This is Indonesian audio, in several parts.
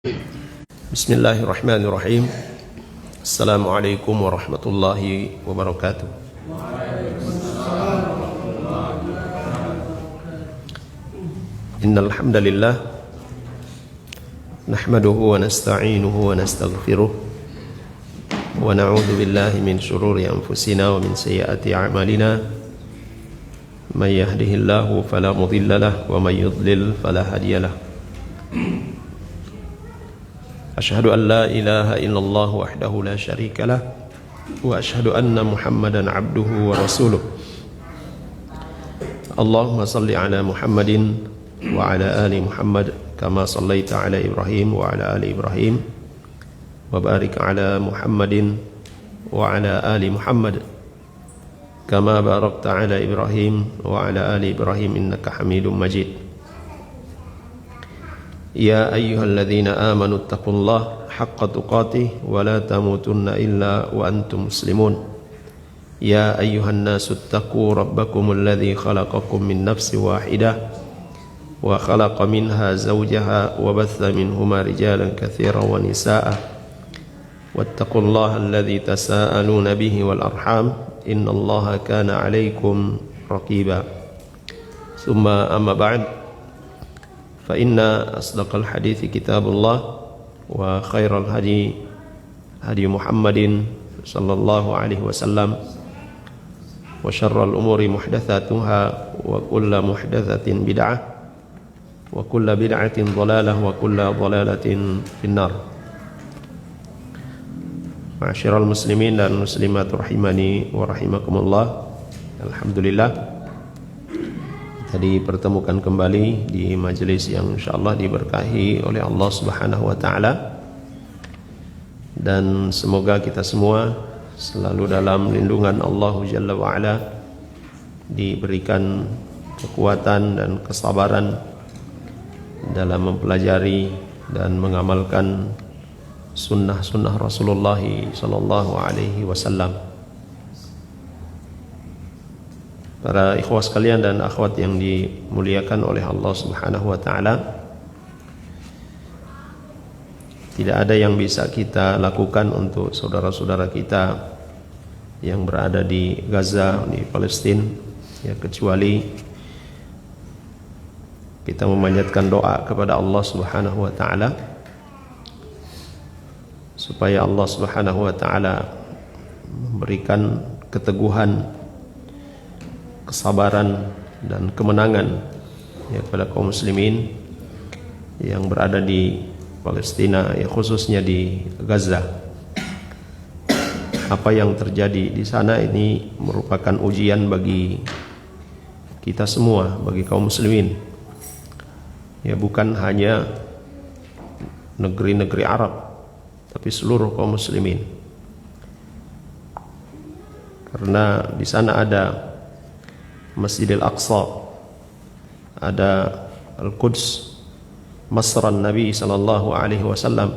Bismillahirrahmanirrahim. Assalamualaikum warahmatullahi wabarakatuh. Innal hamdalillah nahmaduhu wa nasta'inuhu wa nastaghfiruh wa na'udzu billahi min shururi anfusina wa min sayyiati a'malina. May yahdihillahu fala mudilla lahu wa may yudlil fala hadiya lahu. Asyhadu an la ilaha illallah wahdahu la syarika lah wa asyhadu anna Muhammadan abduhu wa rasuluh. Allahumma salli ala Muhammadin wa ala ali Muhammad kama sallaita ala Ibrahim wa ala ali Ibrahim wa barik ala Muhammadin wa ala ali Muhammad kama barakta ala Ibrahim wa ala ali Ibrahim innaka Hamidum Majid. Ya ayyuhalladzina amanu taqullaha haqqa tuqatih wa la tamutunna illa wa antum muslimun. Ya ayyuhan nasu taqu rabbakumul ladzi khalaqakum min nafsin wahidah wa khalaqa minha zawjaha wa batha minhuma rijalan katsiran wa nisaa'a wattaqullaha alladzi tasaaluna bihi wal arham innallaha kana 'alaikum raqiba. Tsumma amma ba'd. فإن أصدق الحديث كتاب الله وخير الهدي هدي محمد صلى الله عليه وسلم وشر الأمور محدثاتها وكل محدثة بدعة وكل بدعة ضلالة وكل ضلالة في النار. Ma'asyiral muslimin dan muslimat rahimani wa rahimakumullah. Alhamdulillah kita dipertemukan kembali di majelis yang insyaallah diberkahi oleh Allah Subhanahu wa taala, dan semoga kita semua selalu dalam lindungan Allah Jalla wa ala, diberikan kekuatan dan kesabaran dalam mempelajari dan mengamalkan sunnah-sunnah Rasulullah sallallahu alaihi wasallam. Para ikhwah sekalian dan akhwat yang dimuliakan oleh Allah Subhanahu wa taala, tidak ada yang bisa kita lakukan untuk saudara-saudara kita yang berada di Gaza, di Palestina, ya, kecuali kita memanjatkan doa kepada Allah Subhanahu wa taala supaya Allah Subhanahu wa taala memberikan keteguhan, kesabaran dan kemenangan, ya, kepada kaum muslimin yang berada di Palestina, ya, khususnya di Gaza. Apa yang terjadi di sana ini merupakan ujian bagi kita semua, bagi kaum muslimin, ya, bukan hanya negeri-negeri Arab, tapi seluruh kaum muslimin. Karena di sana ada Masjidil Aqsa, ada Al-Quds, Masran Nabi sallallahu alaihi wasallam,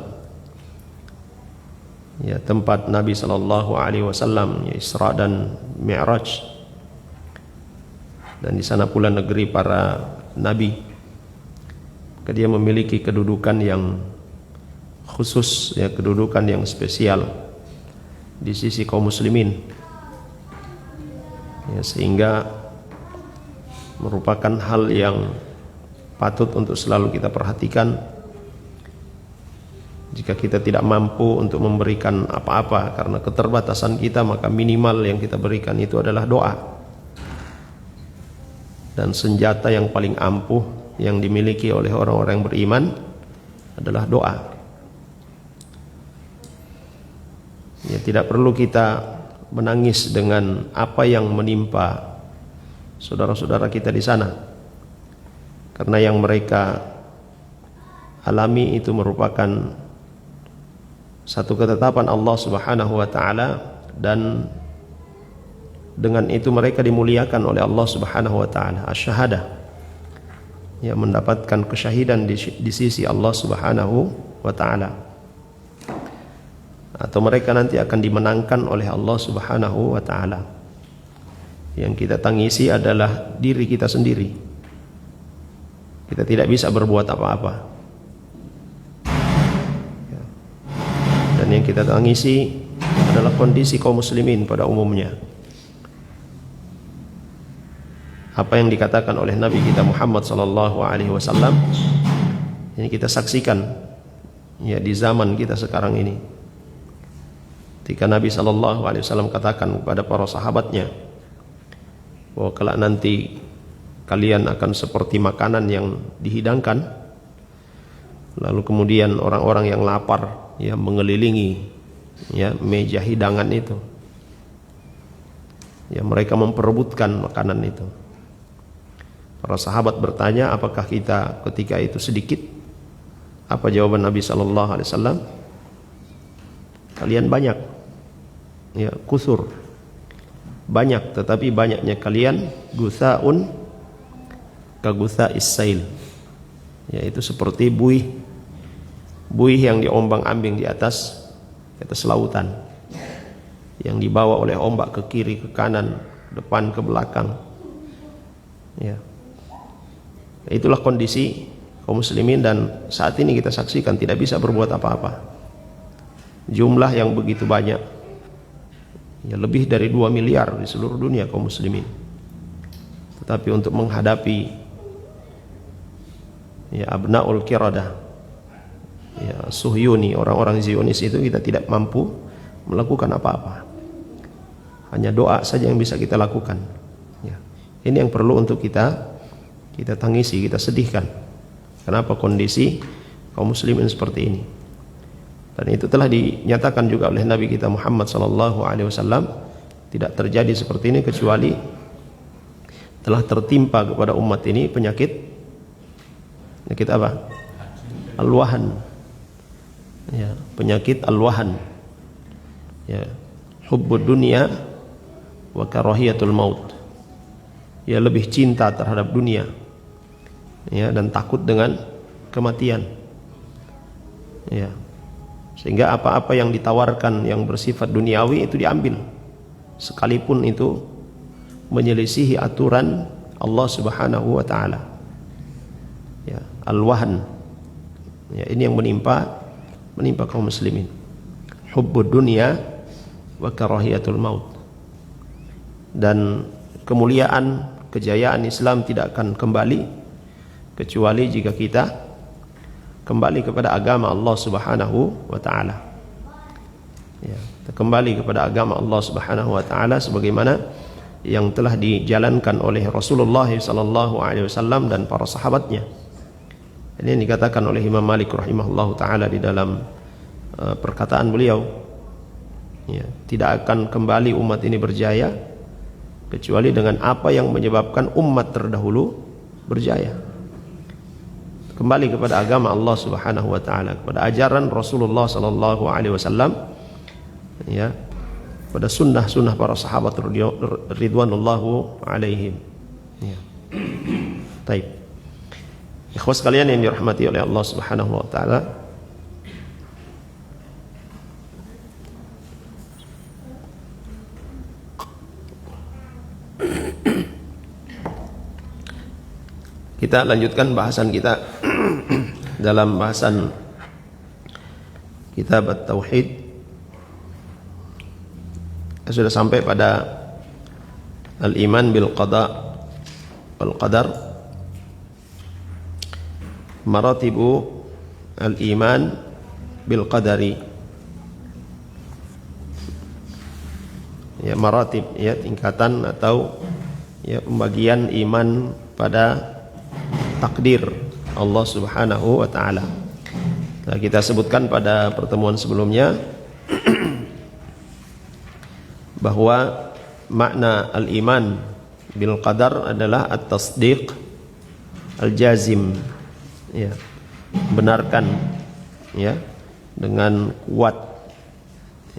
ya, tempat Nabi sallallahu alaihi wasallam, ya, Isra dan Mi'raj. Dan di sana pula negeri para nabi. Dia memiliki kedudukan yang khusus, ya, kedudukan yang spesial di sisi kaum muslimin, ya, sehingga merupakan hal yang patut untuk selalu kita perhatikan. Jika kita tidak mampu untuk memberikan apa-apa karena keterbatasan kita, maka minimal yang kita berikan itu adalah doa. Dan senjata yang paling ampuh yang dimiliki oleh orang-orang yang beriman adalah doa. Ya, tidak perlu kita menangis dengan apa yang menimpa saudara-saudara kita di sana, karena yang mereka alami itu merupakan satu ketetapan Allah Subhanahu wa taala, dan dengan itu mereka dimuliakan oleh Allah Subhanahu wa taala, asy-syahadah, yang mendapatkan kesyahidan di sisi Allah Subhanahu wa taala, atau mereka nanti akan dimenangkan oleh Allah Subhanahu wa taala. Yang kita tangisi adalah diri kita sendiri. Kita tidak bisa berbuat apa-apa. yang kita tangisi adalah kondisi kaum muslimin pada umumnya. Apa yang dikatakan oleh Nabi kita Muhammad sallallahu alaihi wasallam ini kita saksikan ya di zaman kita sekarang ini. Ketika Nabi sallallahu alaihi wasallam katakan kepada para sahabatnya bahwa kelak nanti kalian akan seperti makanan yang dihidangkan, lalu kemudian orang-orang yang lapar ya mengelilingi ya meja hidangan itu. Ya mereka memperebutkan makanan itu. Para sahabat bertanya, apakah kita ketika itu sedikit? Apa jawaban Nabi sallallahu alaihi wasallam? Kalian banyak. Ya, kusur. Banyak, tetapi banyaknya kalian gusaun ka gusa'is sail. Yaitu seperti buih yang diombang-ambing di atas lautan, yang dibawa oleh ombak ke kiri, ke kanan, depan, ke belakang. Ya. Itulah kondisi kaum muslimin, dan saat ini kita saksikan tidak bisa berbuat apa-apa. Jumlah yang begitu banyak, ya lebih dari 2 miliar di seluruh dunia kaum muslimin. Tetapi untuk menghadapi ya abnaul qiradah, ya Suhyuni, orang-orang Zionis itu, kita tidak mampu melakukan apa-apa. Hanya doa saja yang bisa kita lakukan. Ya. Ini yang perlu untuk kita tangisi, kita sedihkan. Kenapa kondisi kaum muslimin seperti ini? Dan itu telah dinyatakan juga oleh Nabi kita Muhammad sallallahu alaihi wasallam, tidak terjadi seperti ini kecuali telah tertimpa kepada umat ini penyakit apa? Al-wahan. Ya, penyakit al-wahan. Ya, hubbud dunya wa karahiyatul maut. Ya, lebih cinta terhadap dunia, ya, dan takut dengan kematian. Ya. Sehingga apa-apa yang ditawarkan yang bersifat duniawi itu diambil, sekalipun itu menyelisihi aturan Allah Subhanahu wa taala. Ya, al-wahn. Ya, ini yang menimpa kaum muslimin. Hubbud dunya wa karahiyatul maut. Dan kemuliaan, kejayaan Islam tidak akan kembali kecuali jika kita kembali kepada agama Allah Subhanahu wa taala. Ya, kita kembali kepada agama Allah Subhanahu wa taala sebagaimana yang telah dijalankan oleh Rasulullah sallallahu alaihi wasallam dan para sahabatnya. Ini yang dikatakan oleh Imam Malik rahimahullahu taala di dalam perkataan beliau. Ya, tidak akan kembali umat ini berjaya kecuali dengan apa yang menyebabkan umat terdahulu berjaya. Kembali kepada agama Allah Subhanahu wa taala, kepada ajaran Rasulullah sallallahu alaihi wasallam, ya, pada sunnah-sunnah para sahabat ridwanullahu alaihim. Ya. Baik. Ikhwas sekalian yang dirahmati oleh Allah Subhanahu wa taala, kita lanjutkan bahasan kita dalam bahasan kitab At-Tauhid. Sudah sampai pada al-iman bil qada wal qadar, maratibu al-iman bil qadari. Ya, maratib, ya, tingkatan atau ya pembagian iman pada takdir Allah Subhanahu wa taala. Nah, kita sebutkan pada pertemuan sebelumnya bahwa makna al-iman bil qadar adalah at-tasdiq al-jazim, ya, benarkan, ya, dengan kuat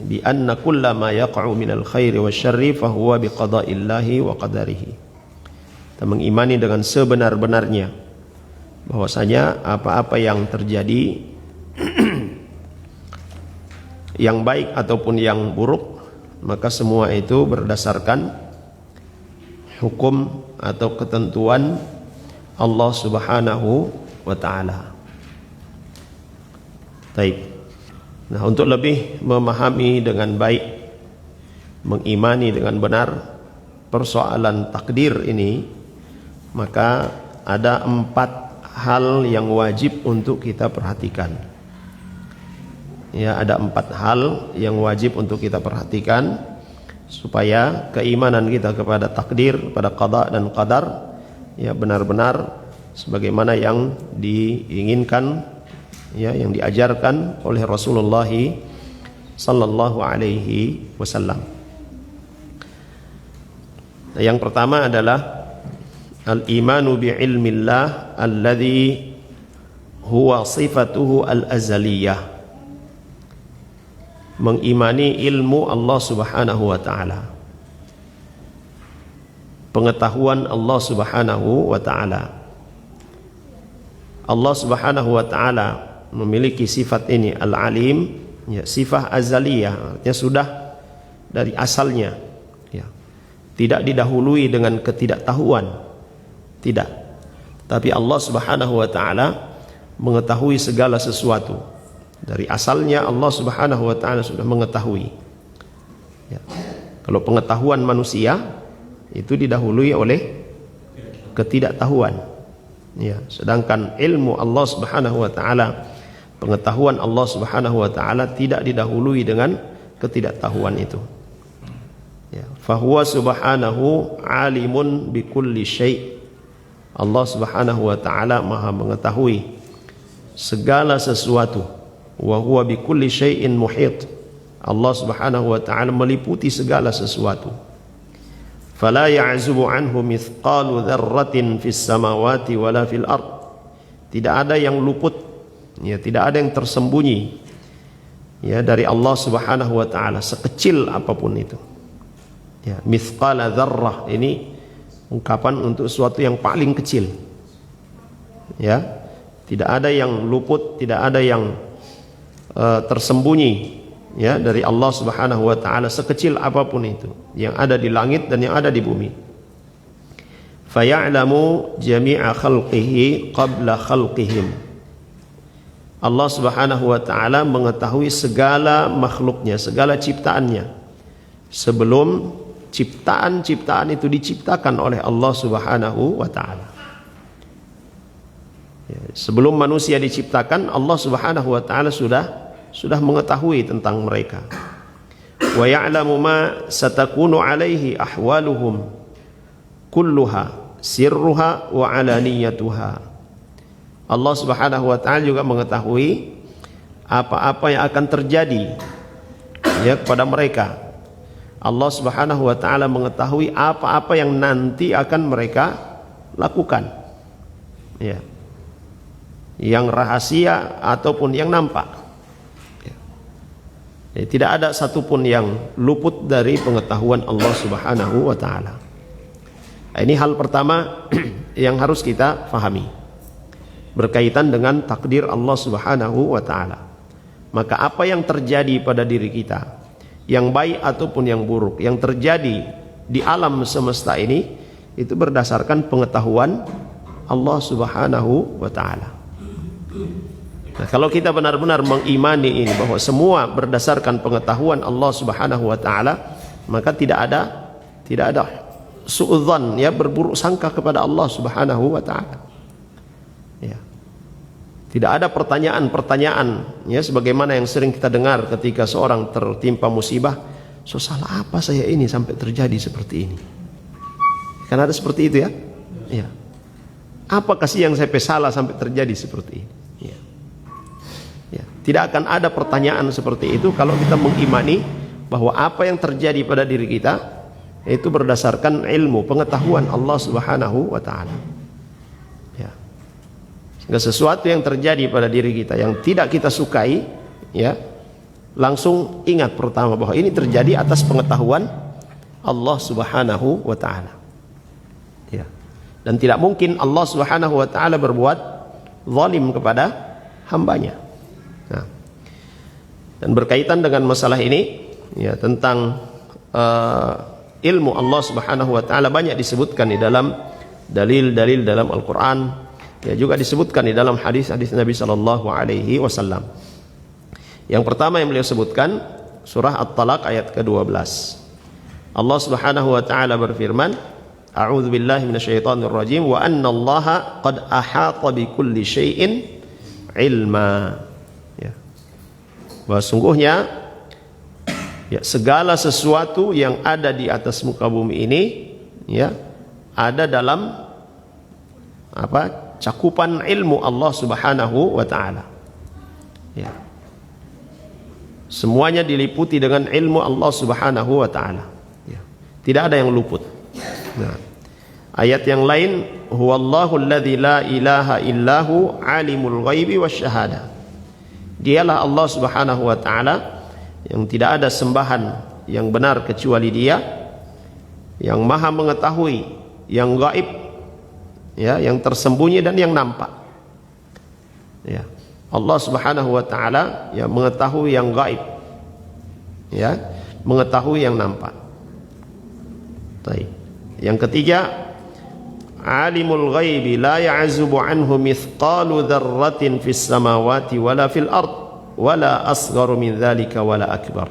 bi anna kullama yaqa'u minal khairi wasyarri fahuwa biqada'illahi wa qadarihi. Kita mengimani dengan sebenar-benarnya bahwasanya apa-apa yang terjadi yang baik ataupun yang buruk, maka semua itu berdasarkan hukum atau ketentuan Allah Subhanahu wa taala. Baik. Nah, untuk lebih memahami dengan baik, mengimani dengan benar persoalan takdir ini, maka ada 4 hal yang wajib untuk kita perhatikan. Ya, ada 4 hal yang wajib untuk kita perhatikan supaya keimanan kita kepada takdir, pada qada dan qadar, ya, benar-benar sebagaimana yang diinginkan, ya, yang diajarkan oleh Rasulullah sallallahu alaihi wasallam. Yang pertama adalah al-imanu bi ilmillah alladhi huwa sifatuhu al-azaliyah. Mengimani ilmu Allah Subhanahu wa taala. Pengetahuan Allah Subhanahu wa taala. Allah Subhanahu wa taala memiliki sifat ini al-alim, ya, sifat azaliyah, artinya sudah dari asalnya, ya. Tidak didahului dengan ketidaktahuan. Tidak. Tapi Allah Subhanahu wa taala mengetahui segala sesuatu. Dari asalnya Allah Subhanahu wa taala sudah mengetahui. Ya. Kalau pengetahuan manusia itu didahului oleh ketidaktahuan. Ya, sedangkan ilmu Allah Subhanahu wa taala, pengetahuan Allah Subhanahu wa taala tidak didahului dengan ketidaktahuan itu. Ya, fahuwa subhanahu alimun bikulli syai'. Allah Subhanahu wa taala Maha mengetahui segala sesuatu. Wa huwa bikulli syai'in muhit. Allah Subhanahu wa taala meliputi segala sesuatu. Fala ya'zubu anhu mithqalu dzarratin fis samawati wala fil ard. Tidak ada yang luput, ya, tidak ada yang tersembunyi, ya, dari Allah Subhanahu wa taala, sekecil apapun itu. Ya, mithqala dzarrah ini ungkapan untuk sesuatu yang paling kecil. Ya, tidak ada yang luput, tidak ada yang tersembunyi, ya, dari Allah Subhanahu wa taala, sekecil apapun itu yang ada di langit dan yang ada di bumi. Faya'lamu jami'a khalqihi qabla khalqihim. Allah Subhanahu wa taala mengetahui segala makhluknya, segala ciptaannya sebelum ciptaan-ciptaan itu diciptakan oleh Allah Subhanahu wa taala. Ya, sebelum manusia diciptakan, Allah Subhanahu wa taala sudah mengetahui tentang mereka. Wa ya'lamu ma satakunu alaihi ahwaluhum kulluha sirruha wa alaniyatuha. Allah Subhanahu wa taala juga mengetahui apa-apa yang akan terjadi, ya, kepada mereka. Allah Subhanahu wa taala mengetahui apa-apa yang nanti akan mereka lakukan, ya, yang rahasia ataupun yang nampak. Tidak ada satupun yang luput dari pengetahuan Allah Subhanahu wa taala. Ini hal pertama yang harus kita fahami berkaitan dengan takdir Allah Subhanahu wa taala. Maka apa yang terjadi pada diri kita, yang baik ataupun yang buruk, yang terjadi di alam semesta ini, itu berdasarkan pengetahuan Allah Subhanahu wa taala. Nah, kalau kita benar-benar mengimani ini bahwa semua berdasarkan pengetahuan Allah Subhanahu wa taala, maka tidak ada suudzon, ya, berburuk sangka kepada Allah Subhanahu wa taala. Ya. Tidak ada pertanyaan-pertanyaan, ya, sebagaimana yang sering kita dengar ketika seorang tertimpa musibah, so salah apa saya ini sampai terjadi seperti ini? Kan ada seperti itu, ya. Ya. Apa kasih yang saya salah sampai terjadi seperti ini? Ya. Ya, tidak akan ada pertanyaan seperti itu kalau kita mengimani bahwa apa yang terjadi pada diri kita itu berdasarkan ilmu, pengetahuan Allah Subhanahu wa taala. Ya. Sehingga sesuatu yang terjadi pada diri kita yang tidak kita sukai, ya, langsung ingat pertama bahwa ini terjadi atas pengetahuan Allah Subhanahu wa taala. Ya. Dan tidak mungkin Allah Subhanahu wa taala berbuat zalim kepada hambanya. Nah, dan berkaitan dengan masalah ini, ya, tentang ilmu Allah Subhanahu wa taala banyak disebutkan di dalam dalil-dalil dalam Al-Qur'an, ya, juga disebutkan di dalam hadis-hadis Nabi sallallahu alaihi wasallam. Yang pertama yang beliau sebutkan surah At-Talaq ayat ke-12. Allah Subhanahu wa taala berfirman, A'udzu billahi minasyaitonir rajim wa anna Allaha qad ahata bikulli syai'in ilma. Ya. Bahwa sungguhnya ya, segala sesuatu yang ada di atas muka bumi ini ya ada dalam cakupan ilmu Allah Subhanahu wa taala. Ya. Semuanya diliputi dengan ilmu Allah Subhanahu wa taala. Ya. Tidak ada yang luput. Nah, ayat yang lain, huwallahu alladzi la ilaha illahu alimul ghaibi wasyahada. Dialah Allah Subhanahu wa taala yang tidak ada sembahan yang benar kecuali Dia, yang Maha mengetahui yang gaib, ya, yang tersembunyi dan yang nampak. Ya. Allah Subhanahu wa taala yang mengetahui yang gaib, ya, mengetahui yang nampak. Baik. Yang ketiga, alimul ghaibi la ya'zubu anhu mithqalu dzarratin fis samawati wala fil ard wala asgharu min dzalika wala akbar.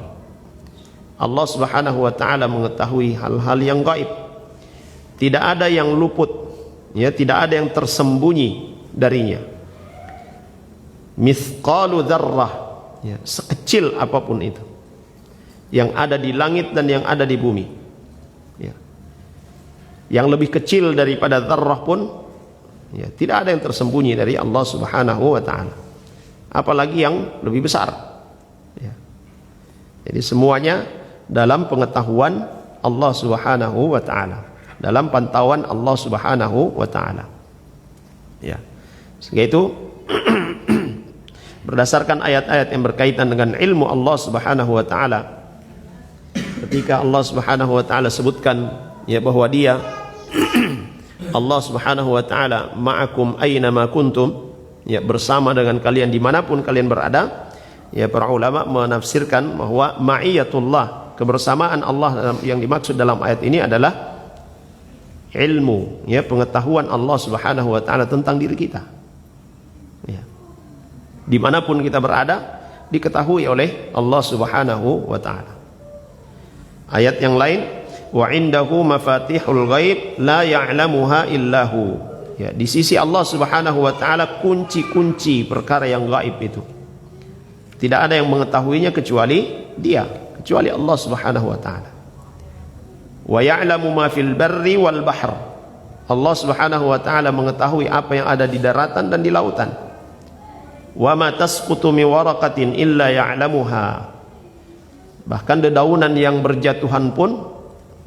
Allah Subhanahu wa taala mengetahui hal-hal yang gaib. Tidak ada yang luput, ya, tidak ada yang tersembunyi darinya. Mithqalu dzarrah, ya, sekecil apapun itu yang ada di langit dan yang ada di bumi, ya. Yang lebih kecil daripada dzarrah pun ya, tidak ada yang tersembunyi dari Allah Subhanahu wa taala, apalagi yang lebih besar, ya. Jadi semuanya dalam pengetahuan Allah Subhanahu wa taala, dalam pantauan Allah Subhanahu wa taala, ya. Sehingga itu berdasarkan ayat-ayat yang berkaitan dengan ilmu Allah Subhanahu wa taala, ketika Allah Subhanahu wa taala sebutkan ya bahwa Dia Allah Subhanahu wa taala ma'akum aina ma kuntum, ya, bersama dengan kalian dimanapun kalian berada, ya, para ulama menafsirkan bahwa ma'iyatullah, kebersamaan Allah yang dimaksud dalam ayat ini adalah ilmu, ya, pengetahuan Allah Subhanahu wa taala tentang diri kita. Ya. Dimanapun kita berada diketahui oleh Allah Subhanahu wa taala. Ayat yang lain, wa indahu mafatihul ghaib la ya'lamuha illahu. Ya, di sisi Allah Subhanahu wa taala kunci-kunci perkara yang gaib itu tidak ada yang mengetahuinya kecuali Dia, kecuali Allah Subhanahu wa taala. Wa ya'lamu ma fil barri wal bahr. Allah Subhanahu wa taala mengetahui apa yang ada di daratan dan di lautan. Wa ma tasqutu min waraqatin illa ya'lamuha. Bahkan dedaunan yang berjatuhan pun,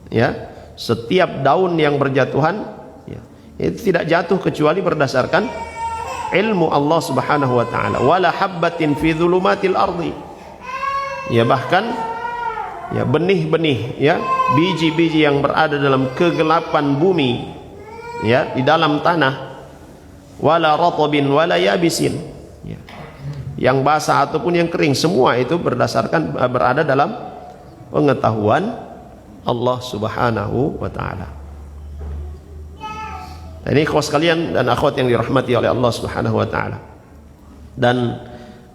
ya, setiap daun yang berjatuhan, ya, itu tidak jatuh kecuali berdasarkan ilmu Allah Subhanahu wa taala. Wala habbatin fi dhulumatil ardi. Ya, bahkan ya benih-benih, ya, biji-biji yang berada dalam kegelapan bumi, ya, di dalam tanah, wala ratabin wala yabisin, ya, yang basah ataupun yang kering, semua itu berdasarkan berada dalam pengetahuan Allah Subhanahu wa taala. Ini ikhwas sekalian dan akhwat yang dirahmati oleh Allah Subhanahu wa taala. Dan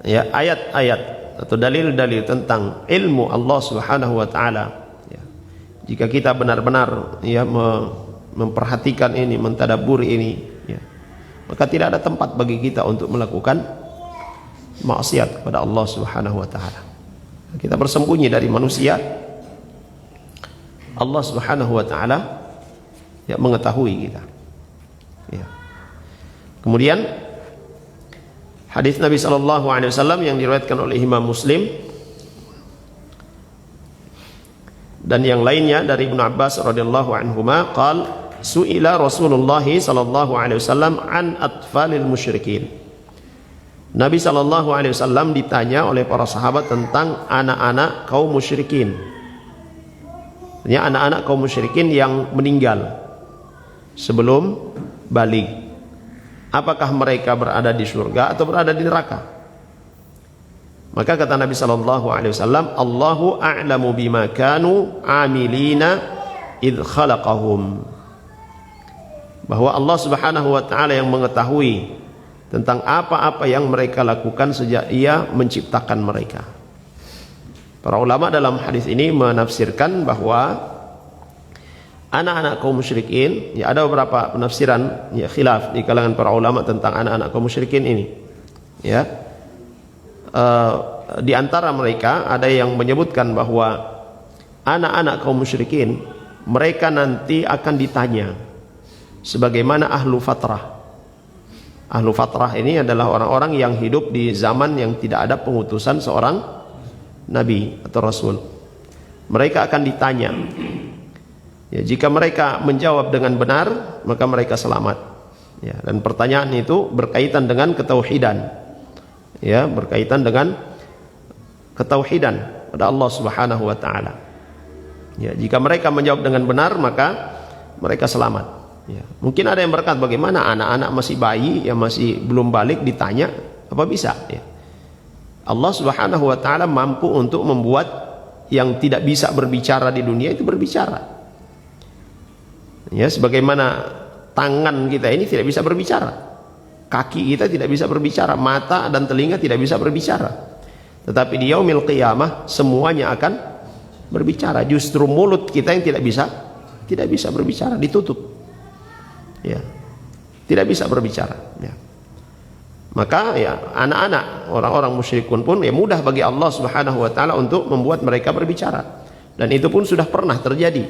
ya, ayat-ayat atau dalil-dalil tentang ilmu Allah Subhanahu wa taala, ya, jika kita benar-benar, ya, memperhatikan ini, mentadabburi ini, ya, maka tidak ada tempat bagi kita untuk melakukan maksiat kepada Allah Subhanahu wa taala. Kita bersembunyi dari manusia, Allah Subhanahu wa taala, ya, mengetahui kita. Ya. Kemudian hadis Nabi sallallahu alaihi wasallam yang diriwayatkan oleh Imam Muslim dan yang lainnya dari Ibnu Abbas radhiyallahu anhuma, qala su'ila Rasulullah sallallahu alaihi wasallam an atfalil musyrikin. Nabi sallallahu alaihi wasallam ditanya oleh para sahabat tentang anak-anak kaum musyrikin. Ya, anak-anak kaum musyrikin yang meninggal sebelum balik. Apakah mereka berada di surga atau berada di neraka? Maka kata Nabi sallallahu alaihi wasallam, Allahu a'lamu bima kanu amilina id khalaqahum. Bahwa Allah Subhanahu wa taala yang mengetahui tentang apa-apa yang mereka lakukan sejak Ia menciptakan mereka. Para ulama dalam hadis ini menafsirkan bahwa anak-anak kaum musyrikin, ya ada beberapa penafsiran, ya khilaf di kalangan para ulama tentang anak-anak kaum musyrikin ini. Ya, di antara mereka ada yang menyebutkan bahwa anak-anak kaum musyrikin mereka nanti akan ditanya sebagaimana ahlu fatrah. Ahlu fatrah ini adalah orang-orang yang hidup di zaman yang tidak ada pengutusan seorang nabi atau rasul. Mereka akan ditanya. Ya, jika mereka menjawab dengan benar, maka mereka selamat. Ya, dan pertanyaan itu berkaitan dengan ketauhidan. Ya, berkaitan dengan ketauhidan pada Allah Subhanahu wa taala. Ya, jika mereka menjawab dengan benar, maka mereka selamat. Ya, mungkin ada yang berkata, bagaimana anak-anak masih bayi yang masih belum balik ditanya, apa bisa? Ya. Allah Subhanahu wa taala mampu untuk membuat yang tidak bisa berbicara di dunia itu berbicara. Ya, sebagaimana tangan kita ini tidak bisa berbicara, kaki kita tidak bisa berbicara, mata dan telinga tidak bisa berbicara. Tetapi di yaumil qiyamah semuanya akan berbicara. Justru mulut kita yang tidak bisa berbicara, ditutup. Ya, tidak bisa berbicara. Ya. Maka ya anak-anak orang-orang musyrikun pun ya mudah bagi Allah Subhanahu wa taala untuk membuat mereka berbicara. Dan itu pun sudah pernah terjadi.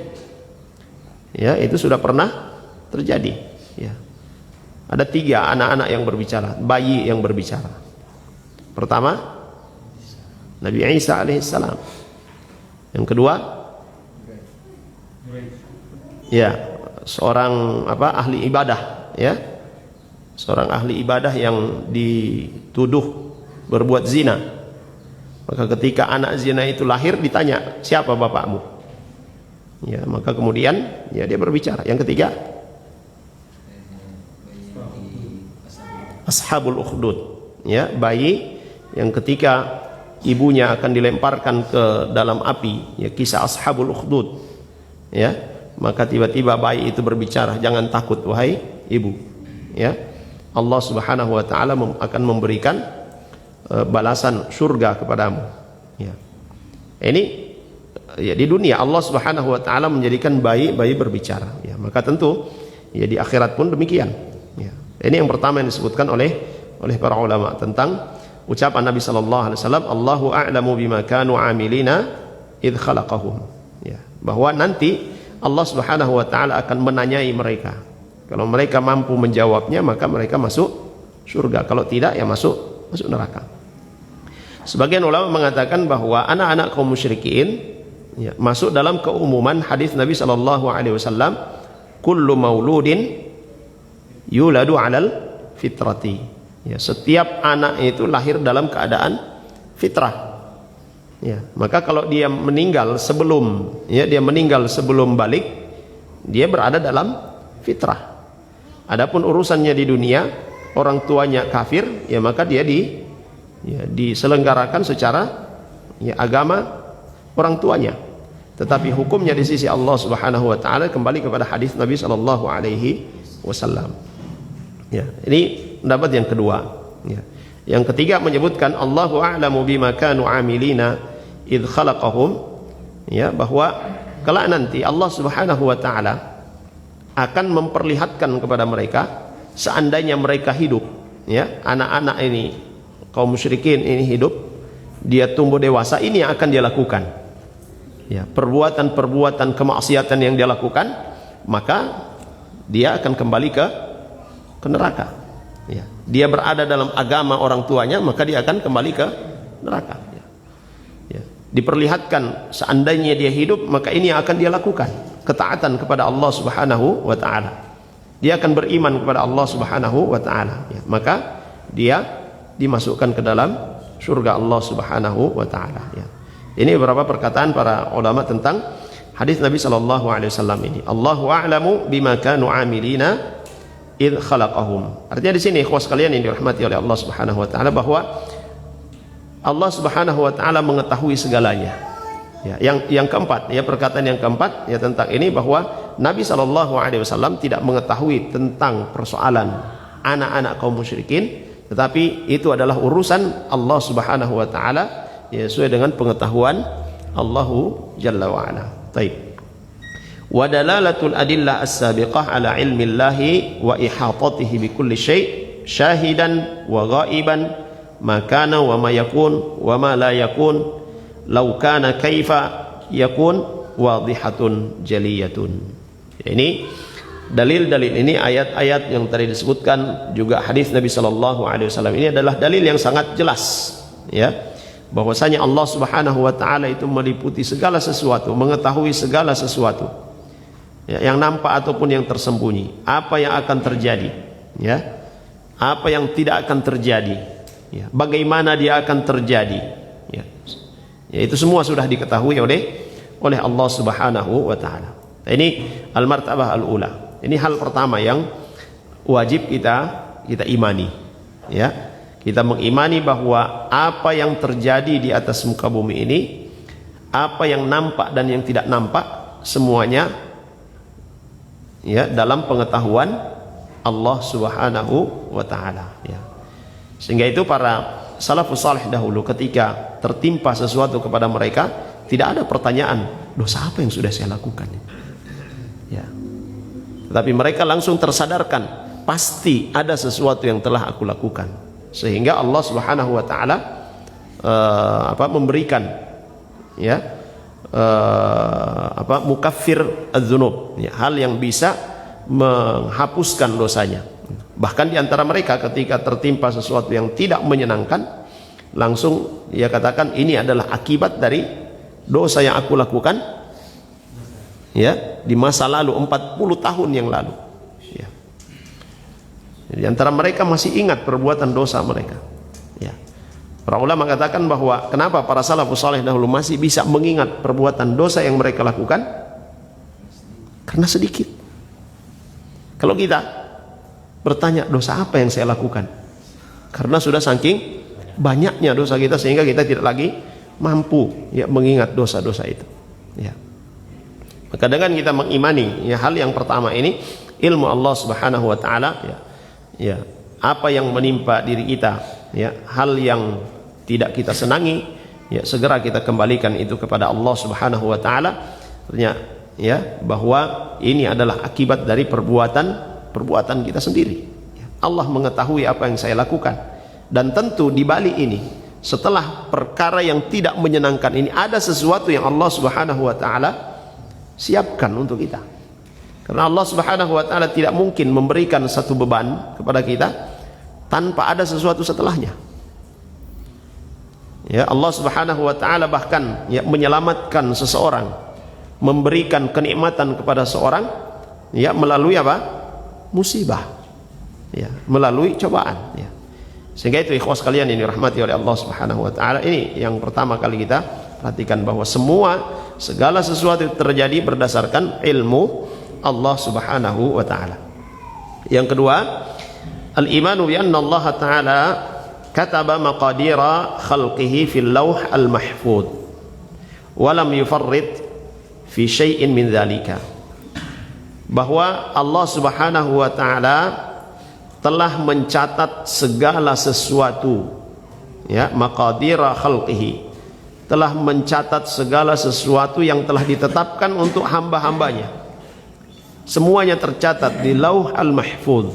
Ya, itu sudah pernah terjadi. Ya. Ada 3 anak-anak yang berbicara, bayi yang berbicara. Pertama, Nabi Isa alaihissalam. Yang kedua, ya, seorang ahli ibadah, ya, seorang ahli ibadah yang dituduh berbuat zina. Maka ketika anak zina itu lahir ditanya, siapa bapakmu? Ya, maka kemudian ya dia berbicara. Yang ketiga, Ashabul Ukhdud, ya, bayi yang ketika ibunya akan dilemparkan ke dalam api, ya, kisah Ashabul Ukhdud, ya. Maka tiba-tiba bayi itu berbicara, jangan takut wahai ibu. Ya, Allah Subhanahu wa taala akan memberikan balasan surga kepadamu. Ya. Ini ya di dunia Allah Subhanahu wa taala menjadikan bayi berbicara. Ya, maka tentu ya di akhirat pun demikian. Ya. Ini yang pertama yang disebutkan oleh para ulama tentang ucapan Nabi sallallahu alaihi wasallam, Allahu a'lamu bima kanu amilina idz khalaqahum. Ya, bahwa nanti Allah Subhanahu wa taala akan menanyai mereka. Kalau mereka mampu menjawabnya, maka mereka masuk surga. Kalau tidak, ya masuk neraka. Sebagian ulama mengatakan bahwa anak-anak kaum musyrikin ya, masuk dalam keumuman hadis Nabi sallallahu alaihi wasallam, kullu mauludin yuladu 'alal fitrati. Ya, setiap anak itu lahir dalam keadaan fitrah. Ya, maka kalau dia meninggal sebelum balik, dia berada dalam fitrah. Adapun urusannya di dunia, orang tuanya kafir, ya maka dia diselenggarakan secara ya agama orang tuanya. Tetapi hukumnya di sisi Allah Subhanahu wa taala kembali kepada hadis Nabi sallallahu alaihi wasallam. Ya, ini pendapat yang kedua. Ya. Yang ketiga menyebutkan Allahu a'lamu bima kanu amilina idz khalaqahum, ya, bahwa kelak nanti Allah Subhanahu wa taala akan memperlihatkan kepada mereka seandainya mereka hidup, ya, anak-anak ini kaum musyrikin ini hidup, dia tumbuh dewasa, ini yang akan dia lakukan. Ya, perbuatan-perbuatan kemaksiatan yang dia lakukan, maka dia akan kembali ke neraka. Ya, dia berada dalam agama orang tuanya, maka dia akan kembali ke neraka. Diperlihatkan seandainya dia hidup, maka ini yang akan dia lakukan, ketaatan kepada Allah Subhanahu wa taala. Dia akan beriman kepada Allah Subhanahu wa taala, ya, maka dia dimasukkan ke dalam surga Allah Subhanahu wa taala, ya. Ini beberapa perkataan para ulama tentang hadis Nabi sallallahu alaihi wasallam ini. Allahu a'lamu bima kanu amilina idz khalaqahum. Artinya di sini ikhwas sekalian yang dirahmati oleh Allah Subhanahu wa taala, bahwa Allah Subhanahu wa taala mengetahui segalanya. Ya, yang keempat, ya, perkataan yang keempat ya tentang ini, bahwa Nabi sallallahu alaihi wasallam tidak mengetahui tentang persoalan anak-anak kaum musyrikin Tetapi itu adalah urusan Allah Subhanahu wa taala, ya, sesuai dengan pengetahuan Allahu Jalla wa ala. Baik. Wa dalalatul adillah as-sabiqah ala ilmi Allahi wa ihatatihi bi kulli syai' syahidan wa ghaiban ma kana wa ma yakun wa ma la yakun law kana kaifa yakun wadihatun jaliyatun. Ini dalil-dalil ini, ayat-ayat yang tadi disebutkan, juga hadis Nabi sallallahu alaihi wasallam, ini adalah dalil yang sangat jelas, ya, bahwasanya Allah Subhanahu wa taala itu meliputi segala sesuatu, mengetahui segala sesuatu, ya, yang nampak ataupun yang tersembunyi, apa yang akan terjadi, ya, apa yang tidak akan terjadi, ya, bagaimana dia akan terjadi, ya, itu semua sudah diketahui oleh Allah Subhanahu wa taala. Ini al-martabah al-ula. Ini hal pertama yang wajib kita imani, ya. Kita mengimani bahwa apa yang terjadi di atas muka bumi ini, apa yang nampak dan yang tidak nampak, semuanya, ya, dalam pengetahuan Allah Subhanahu wa taala, ya. Sehingga itu para salafus salih dahulu ketika tertimpa sesuatu kepada mereka, tidak ada pertanyaan, dosa apa yang sudah saya lakukan, ya. Tetapi mereka langsung tersadarkan, pasti ada sesuatu yang telah aku lakukan. Sehingga Allah Subhanahu wa taala memberikan, ya, mukaffir adz-dzunub, ya, hal yang bisa menghapuskan dosanya. Bahkan di antara mereka ketika tertimpa sesuatu yang tidak menyenangkan, langsung ia katakan, ini adalah akibat dari dosa yang aku lakukan, ya, di masa lalu, 40 tahun yang lalu, ya. Di antara mereka masih ingat perbuatan dosa mereka, ya. Para ulama katakan bahwa kenapa para salafus saleh dahulu masih bisa mengingat perbuatan dosa yang mereka lakukan? Karena sedikit. Kalau kita bertanya, dosa apa yang saya lakukan? Karena sudah saking banyaknya dosa kita sehingga kita tidak lagi mampu, ya, mengingat dosa-dosa itu, ya. Maka dengan kita mengimani, ya, hal yang pertama ini ilmu Allah Subhanahu wa taala, ya, apa yang menimpa diri kita, ya, hal yang tidak kita senangi, ya, segera kita kembalikan itu kepada Allah Subhanahu wa taala, ya, bahwa ini adalah akibat dari perbuatan kita sendiri, ya. Allah mengetahui apa yang saya lakukan, dan tentu di balik ini, setelah perkara yang tidak menyenangkan ini, ada sesuatu yang Allah Subhanahu wa taala siapkan untuk kita. Karena Allah Subhanahu wa taala tidak mungkin memberikan satu beban kepada kita tanpa ada sesuatu setelahnya. Ya, Allah Subhanahu wa taala bahkan, ya, menyelamatkan seseorang, memberikan kenikmatan kepada seorang, ya, melalui apa? Musibah, ya, melalui cobaan, ya. Sehingga itu ikhwas kalian ini rahmati oleh Allah Subhanahu wa taala, ini yang pertama kali kita perhatikan, bahwa segala sesuatu terjadi berdasarkan ilmu Allah Subhanahu wa taala. Yang kedua, al-imanu bi anna Allah taala kataba maqadira khalqihi fil lauh al-mahfuz wa lam yufarrid fi syai'in min dzalika. Bahwa Allah Subhanahu wa taala telah mencatat segala sesuatu, ya, maqadira khalqihi, telah mencatat segala sesuatu yang telah ditetapkan untuk hamba-hambanya. Semuanya tercatat di lauh al-mahfuz,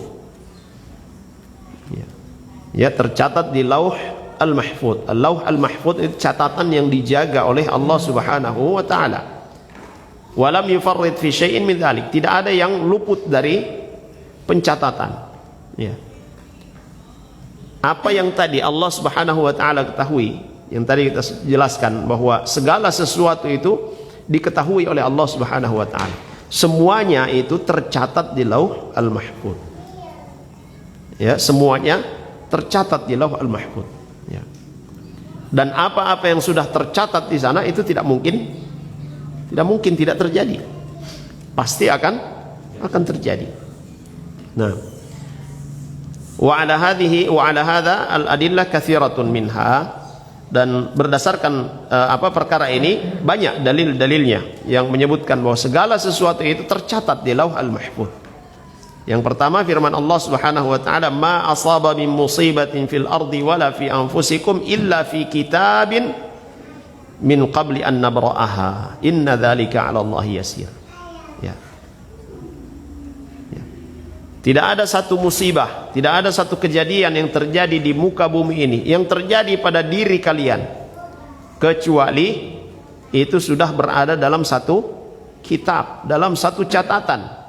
ya, tercatat di lauh al-mahfuz. Lauh al-mahfuz itu catatan yang dijaga oleh Allah Subhanahu wa taala. Walam yufarrid fi syai'in min dzalik, tidak ada yang luput dari pencatatan, ya. Apa yang tadi Allah Subhanahu wa taala ketahui, yang tadi kita jelaskan bahwa segala sesuatu itu diketahui oleh Allah Subhanahu wa taala. Semuanya itu tercatat di lauh al-mahfuz. Ya, semuanya tercatat di lauh al-mahfuz, ya. Dan apa-apa yang sudah tercatat di sana itu tidak mungkin tidak terjadi. Pasti akan terjadi. Nah, wa ala hadha al-adillah katsiratun minha. Dan berdasarkan perkara ini banyak dalil-dalilnya yang menyebutkan bahwa segala sesuatu itu tercatat di lauh al-mahfuz. Yang pertama firman Allah Subhanahu wa taala, "Ma asaba min musibatin fil ardi wala fi anfusikum illa fi kitabin min qabli an nabra'aha. Inna dzalika 'ala Allah yasir." Ya. Ya. Tidak ada satu musibah, tidak ada satu kejadian yang terjadi di muka bumi ini yang terjadi pada diri kalian kecuali itu sudah berada dalam satu kitab, dalam satu catatan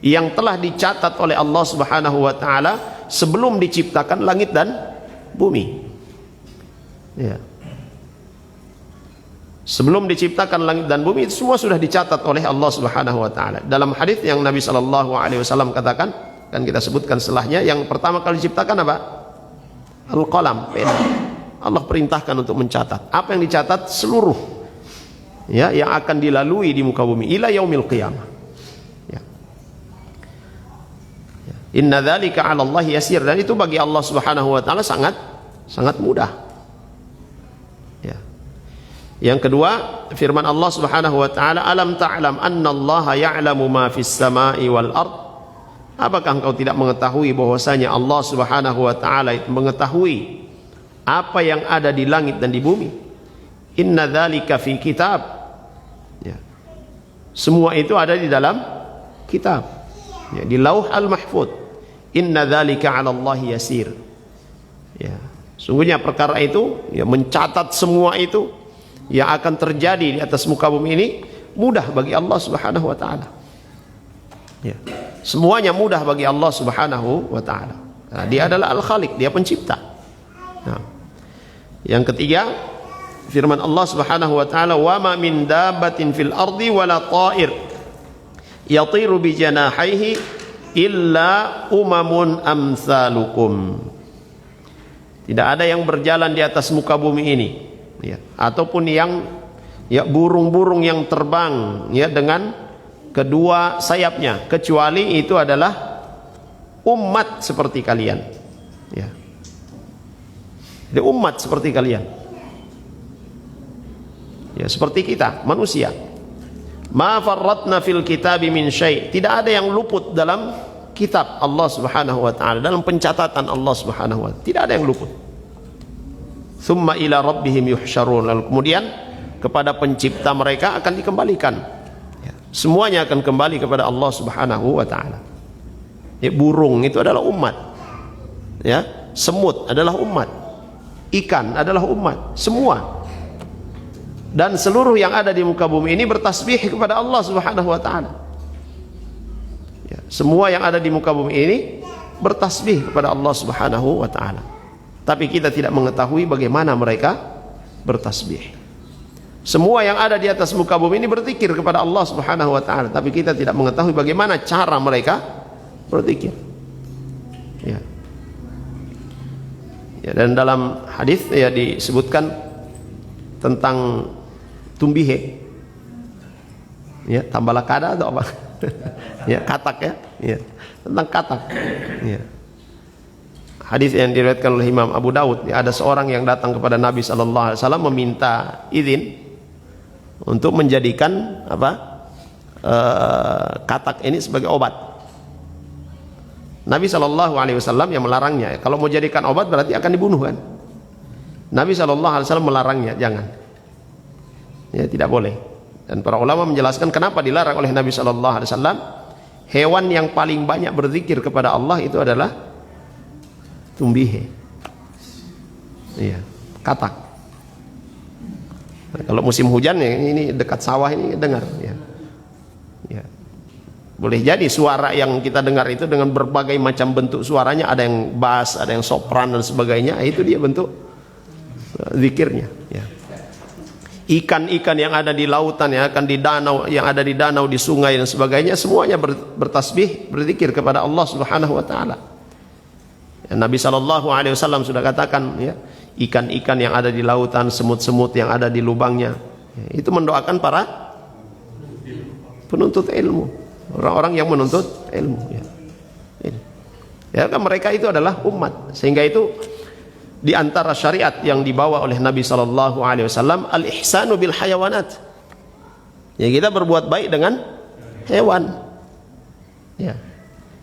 yang telah dicatat oleh Allah Subhanahu wa taala sebelum diciptakan langit dan bumi. Ya. Sebelum diciptakan langit dan bumi itu semua sudah dicatat oleh Allah Subhanahu wa taala. Dalam hadis yang Nabi sallallahu alaihi wasallam katakan, kan kita sebutkan setelahnya, yang pertama kali diciptakan apa? Al-qalam, pena. Allah perintahkan untuk mencatat. Apa yang dicatat? Seluruh ya yang akan dilalui di muka bumi ila yaumil qiyamah. Inna dzalika 'ala Allah yasir, dan itu bagi Allah Subhanahu wa taala sangat mudah. Ya. Yang kedua, firman Allah Subhanahu wa taala, "Alam ta'lam anna Allah ya'lamu ma fis sama'i wal ard?" Apakah engkau tidak mengetahui bahwasanya Allah Subhanahu wa taala mengetahui apa yang ada di langit dan di bumi? Inna dzalika fi kitab. Ya. Semua itu ada di dalam kitab. Ya, di Lauh al-Mahfuz. Inna dzalika 'ala Allah yasir. Ya, sungguhnya perkara itu, ya, mencatat semua itu yang akan terjadi di atas muka bumi ini mudah bagi Allah Subhanahu wa taala. Ya, semuanya mudah bagi Allah Subhanahu wa taala. Nah, dia adalah Al-Khaliq, dia pencipta. Nah, yang ketiga, firman Allah Subhanahu wa taala, "Wa ma min dabbatin fil ardi wala ta'ir yatiru bi janahihi illa umamun amsalukum." Tidak ada yang berjalan di atas muka bumi ini, ya, ataupun yang ya burung-burung yang terbang ya dengan kedua sayapnya, kecuali itu adalah umat seperti kalian. Ya. Jadi umat seperti kalian. Ya, seperti kita, manusia. Ma farratna fil kitabi min syai'. Tidak ada yang luput dalam kitab Allah Subhanahu wa taala, dalam pencatatan Allah Subhanahu wa taala. Tidak ada yang luput. Tsumma ila rabbihim yuhsyarun. Lalu kemudian kepada pencipta mereka akan dikembalikan. Ya, semuanya akan kembali kepada Allah Subhanahu wa taala. Ya, burung itu adalah umat. Ya, semut adalah umat. Ikan adalah umat. Semua. Dan seluruh yang ada di muka bumi ini bertasbih kepada Allah Subhanahu wa taala. Ya, semua yang ada di muka bumi ini bertasbih kepada Allah Subhanahu wa taala. Tapi kita tidak mengetahui bagaimana mereka bertasbih. Semua yang ada di atas muka bumi ini berzikir kepada Allah Subhanahu wa taala, tapi kita tidak mengetahui bagaimana cara mereka berzikir. Ya. Ya, dan dalam hadis ya disebutkan tentang tumbihe, ya, tambahlah kada atau apa? Ya, katak ya, ya, tentang katak. Ya. Hadis yang diriwayatkan oleh Imam Abu Daud, ya, ada seorang yang datang kepada Nabi sallallahu alaihi wasallam meminta izin untuk menjadikan apa? Katak ini sebagai obat. Nabi sallallahu alaihi wasallam yang melarangnya. Kalau mau jadikan obat berarti akan dibunuh kan? Nabi sallallahu alaihi wasallam melarangnya, jangan. Ya, tidak boleh. Dan para ulama menjelaskan kenapa dilarang oleh Nabi sallallahu alaihi wasallam. Hewan yang paling banyak berzikir kepada Allah itu adalah tumbihe. Iya, katak. Nah, kalau musim hujan ya, ini dekat sawah ini dengar ya. Ya. Boleh jadi suara yang kita dengar itu dengan berbagai macam bentuk suaranya, ada yang bass, ada yang sopran dan sebagainya, itu dia bentuk zikirnya ya. Ikan-ikan yang ada di lautan, yang akan di danau, yang ada di danau, di sungai dan sebagainya, semuanya bertasbih, berzikir kepada Allah Subhanahu wa taala. Ya, Nabi sallallahu alaihi wasallam sudah katakan ya, ikan-ikan yang ada di lautan, semut-semut yang ada di lubangnya, ya, itu mendoakan para penuntut ilmu, orang-orang yang menuntut ilmu ya. Ya kan mereka itu adalah umat, sehingga itu di antara syariat yang dibawa oleh Nabi sallallahu alaihi wasallam al-ihsanu bil hayawanat. Ya, kita berbuat baik dengan hewan. Ya.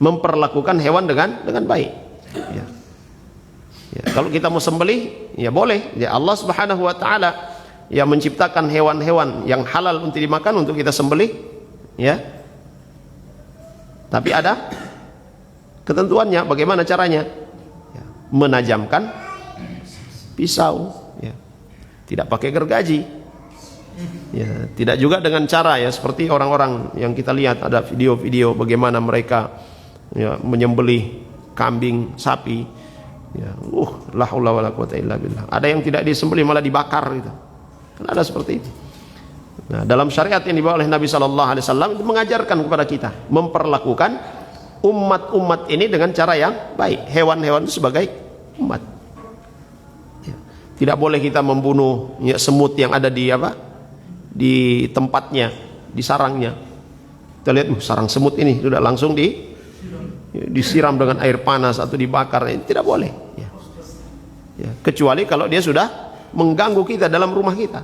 memperlakukan hewan dengan baik. Ya. Ya, kalau kita mau sembelih, ya boleh. Ya, Allah Subhanahu wa taala yang menciptakan hewan-hewan yang halal untuk dimakan untuk kita sembelih, ya. Tapi ada ketentuannya, bagaimana caranya? Ya, menajamkan pisau, ya. Tidak pakai gergaji. Ya, tidak juga dengan cara ya seperti orang-orang yang kita lihat ada video-video bagaimana mereka ya menyembelih kambing, sapi. Ya, la haula wala quwata illa billah. Ada yang tidak disembelih malah dibakar gitu. Kan ada seperti itu. Nah, dalam syariat yang dibawa oleh Nabi sallallahu alaihi wasallam itu mengajarkan kepada kita memperlakukan umat-umat ini dengan cara yang baik. Hewan-hewan itu sebagai umat. Ya. Tidak boleh kita membunuh ya, semut yang ada di di tempatnya, di sarangnya. Kita lihat sarang semut ini sudah langsung disiram dengan air panas atau dibakar, tidak boleh ya. Ya, kecuali kalau dia sudah mengganggu kita dalam rumah kita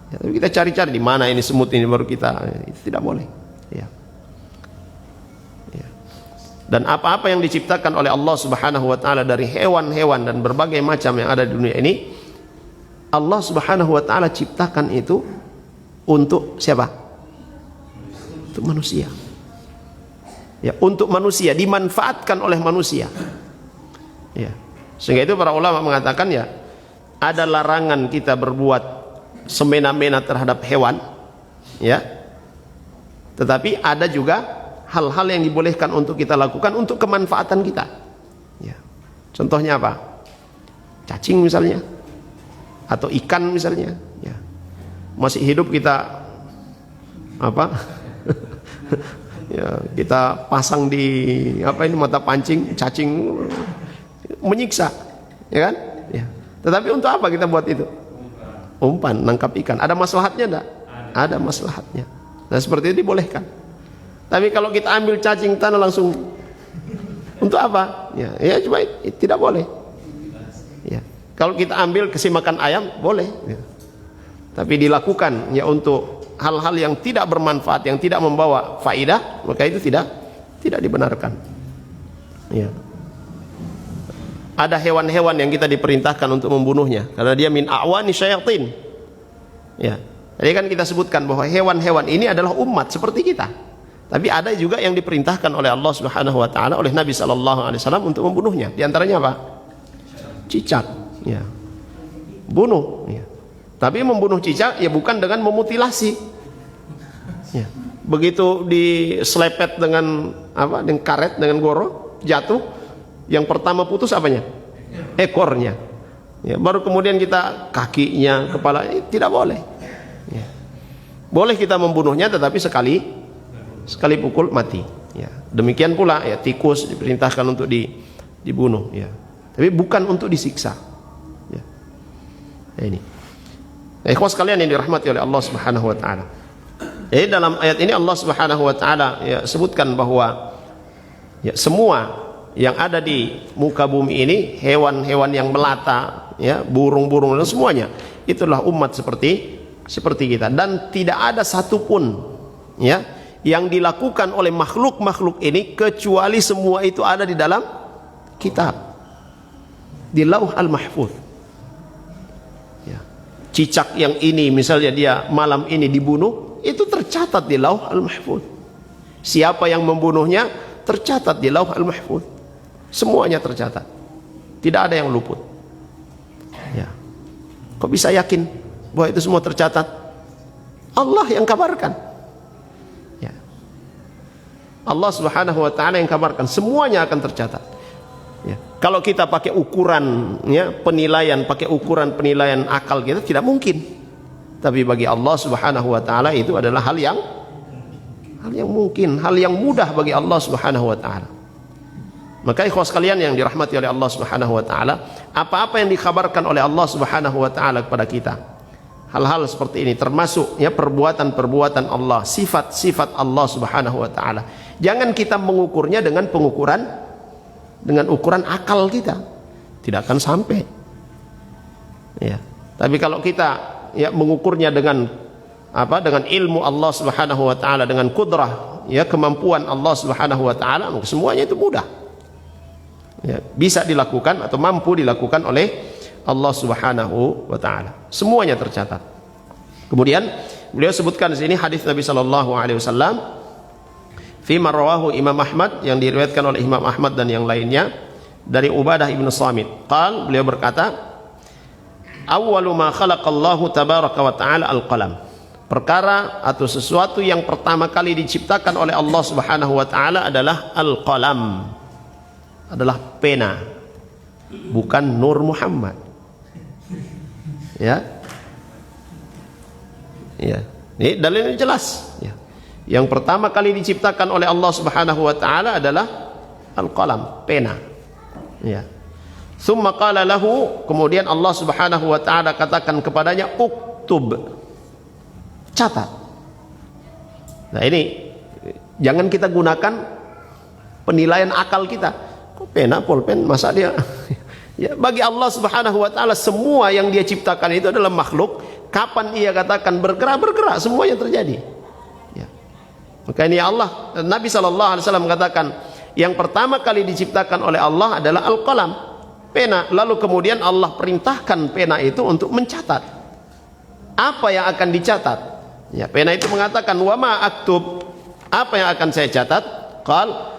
ya, tapi kita cari-cari di mana ini semut ini baru kita itu tidak boleh ya. Ya. Dan apa-apa yang diciptakan oleh Allah Subhanahu wa taala dari hewan-hewan dan berbagai macam yang ada di dunia ini, Allah Subhanahu wa taala ciptakan itu untuk siapa? Untuk manusia. Ya, untuk manusia, dimanfaatkan oleh manusia. Ya. Sehingga itu para ulama mengatakan ya, ada larangan kita berbuat semena-mena terhadap hewan, ya. Tetapi ada juga hal-hal yang dibolehkan untuk kita lakukan untuk kemanfaatan kita. Ya. Contohnya apa? Cacing misalnya, atau ikan misalnya. Ya. Masih hidup kita ya, kita pasang di mata pancing cacing menyiksa, ya kan? Ya. Tetapi untuk apa kita buat itu? Umpan, nangkap ikan. Ada maslahatnya enggak? Ada maslahatnya. Nah, seperti itu dibolehkan. Tapi kalau kita ambil cacing tanah langsung untuk apa? Ya cuma tidak boleh. Ya. Kalau kita ambil kasih makan ayam boleh. Ya. Tapi dilakukan ya untuk hal-hal yang tidak bermanfaat, yang tidak membawa faidah, maka itu tidak dibenarkan. Ya. Ada hewan-hewan yang kita diperintahkan untuk membunuhnya karena dia min a'wani syayatin. Ya. Jadi kan kita sebutkan bahwa hewan-hewan ini adalah umat seperti kita. Tapi ada juga yang diperintahkan oleh Allah Subhanahu wa taala oleh Nabi sallallahu alaihi wasallam untuk membunuhnya. Di antaranya apa? Cicak, ya. Bunuh, ya. Tapi membunuh cicak ya bukan dengan memutilasi. Ya. Begitu diselepet dengan dengan karet, dengan goro, jatuh, yang pertama putus apanya? Ekornya. Ya, baru kemudian kita kakinya, kepala, tidak boleh. Ya. Boleh kita membunuhnya tetapi sekali pukul mati. Ya. Demikian pula ya tikus diperintahkan untuk dibunuh. Ya. Tapi bukan untuk disiksa. Ya. Nah, ini. Nah, ikhwas sekalian yang dirahmati oleh Allah Subhanahu wa taala. Jadi dalam ayat ini Allah Subhanahu wa taala ya sebutkan bahwa ya semua yang ada di muka bumi ini, hewan-hewan yang melata, ya, burung-burung dan semuanya, itulah umat seperti kita, dan tidak ada satupun ya yang dilakukan oleh makhluk-makhluk ini kecuali semua itu ada di dalam kitab, di Lauh Al-Mahfuz. Cicak yang ini misalnya dia malam ini dibunuh, itu tercatat di Lauh Al-Mahfuz. Siapa yang membunuhnya tercatat di Lauh Al-Mahfuz. Semuanya tercatat. Tidak ada yang luput. Ya. Kok bisa yakin bahwa itu semua tercatat? Allah yang kabarkan. Ya. Allah Subhanahu wa taala yang kabarkan, semuanya akan tercatat. Ya. Kalau kita pakai ukuran ya, pakai ukuran penilaian akal kita tidak mungkin. Tapi bagi Allah Subhanahu wa taala itu adalah hal yang mungkin, hal yang mudah bagi Allah Subhanahu wa taala. Maka ikhwas sekalian yang dirahmati oleh Allah Subhanahu wa taala, apa-apa yang dikabarkan oleh Allah Subhanahu wa taala kepada kita, hal-hal seperti ini termasuk ya perbuatan-perbuatan Allah, sifat-sifat Allah Subhanahu wa taala. Jangan kita mengukurnya dengan ukuran akal kita, tidak akan sampai. Ya. Tapi kalau kita ya mengukurnya dengan ilmu Allah Subhanahu wa taala, dengan kudrah ya kemampuan Allah Subhanahu wa taala, semuanya itu mudah. Ya, bisa dilakukan atau mampu dilakukan oleh Allah Subhanahu wa taala. Semuanya tercatat. Kemudian beliau sebutkan di sini hadis Nabi sallallahu alaihi wasallam fi ma rawahu Imam Ahmad, yang diriwayatkan oleh Imam Ahmad dan yang lainnya dari Ubadah ibnu Samit. Beliau berkata, awwalu ma khalaqallahu tabaraka wa ta'ala al-qalam. Perkara atau sesuatu yang pertama kali diciptakan oleh Allah Subhanahu wa taala adalah al-qalam. Adalah pena. Bukan Nur Muhammad. Ya. Ya. Ini dalilnya jelas, ya. Yang pertama kali diciptakan oleh Allah Subhanahu wa taala adalah al-qalam, pena. Ya. Tsumma qala lahu, kemudian Allah Subhanahu wa taala katakan kepadanya, uktub, catat. Nah, ini jangan kita gunakan penilaian akal kita. Kok pena, pulpen, masa dia ya, bagi Allah Subhanahu wa taala semua yang dia ciptakan itu adalah makhluk. Kapan ia katakan bergerak, semuanya terjadi. Ya. Maka ini Allah, Nabi sallallahu alaihi wasallam mengatakan, yang pertama kali diciptakan oleh Allah adalah al-qalam, pena. Lalu kemudian Allah perintahkan pena itu untuk mencatat. Apa yang akan dicatat? Ya, pena itu mengatakan, wa ma aktub, apa yang akan saya catat? Qal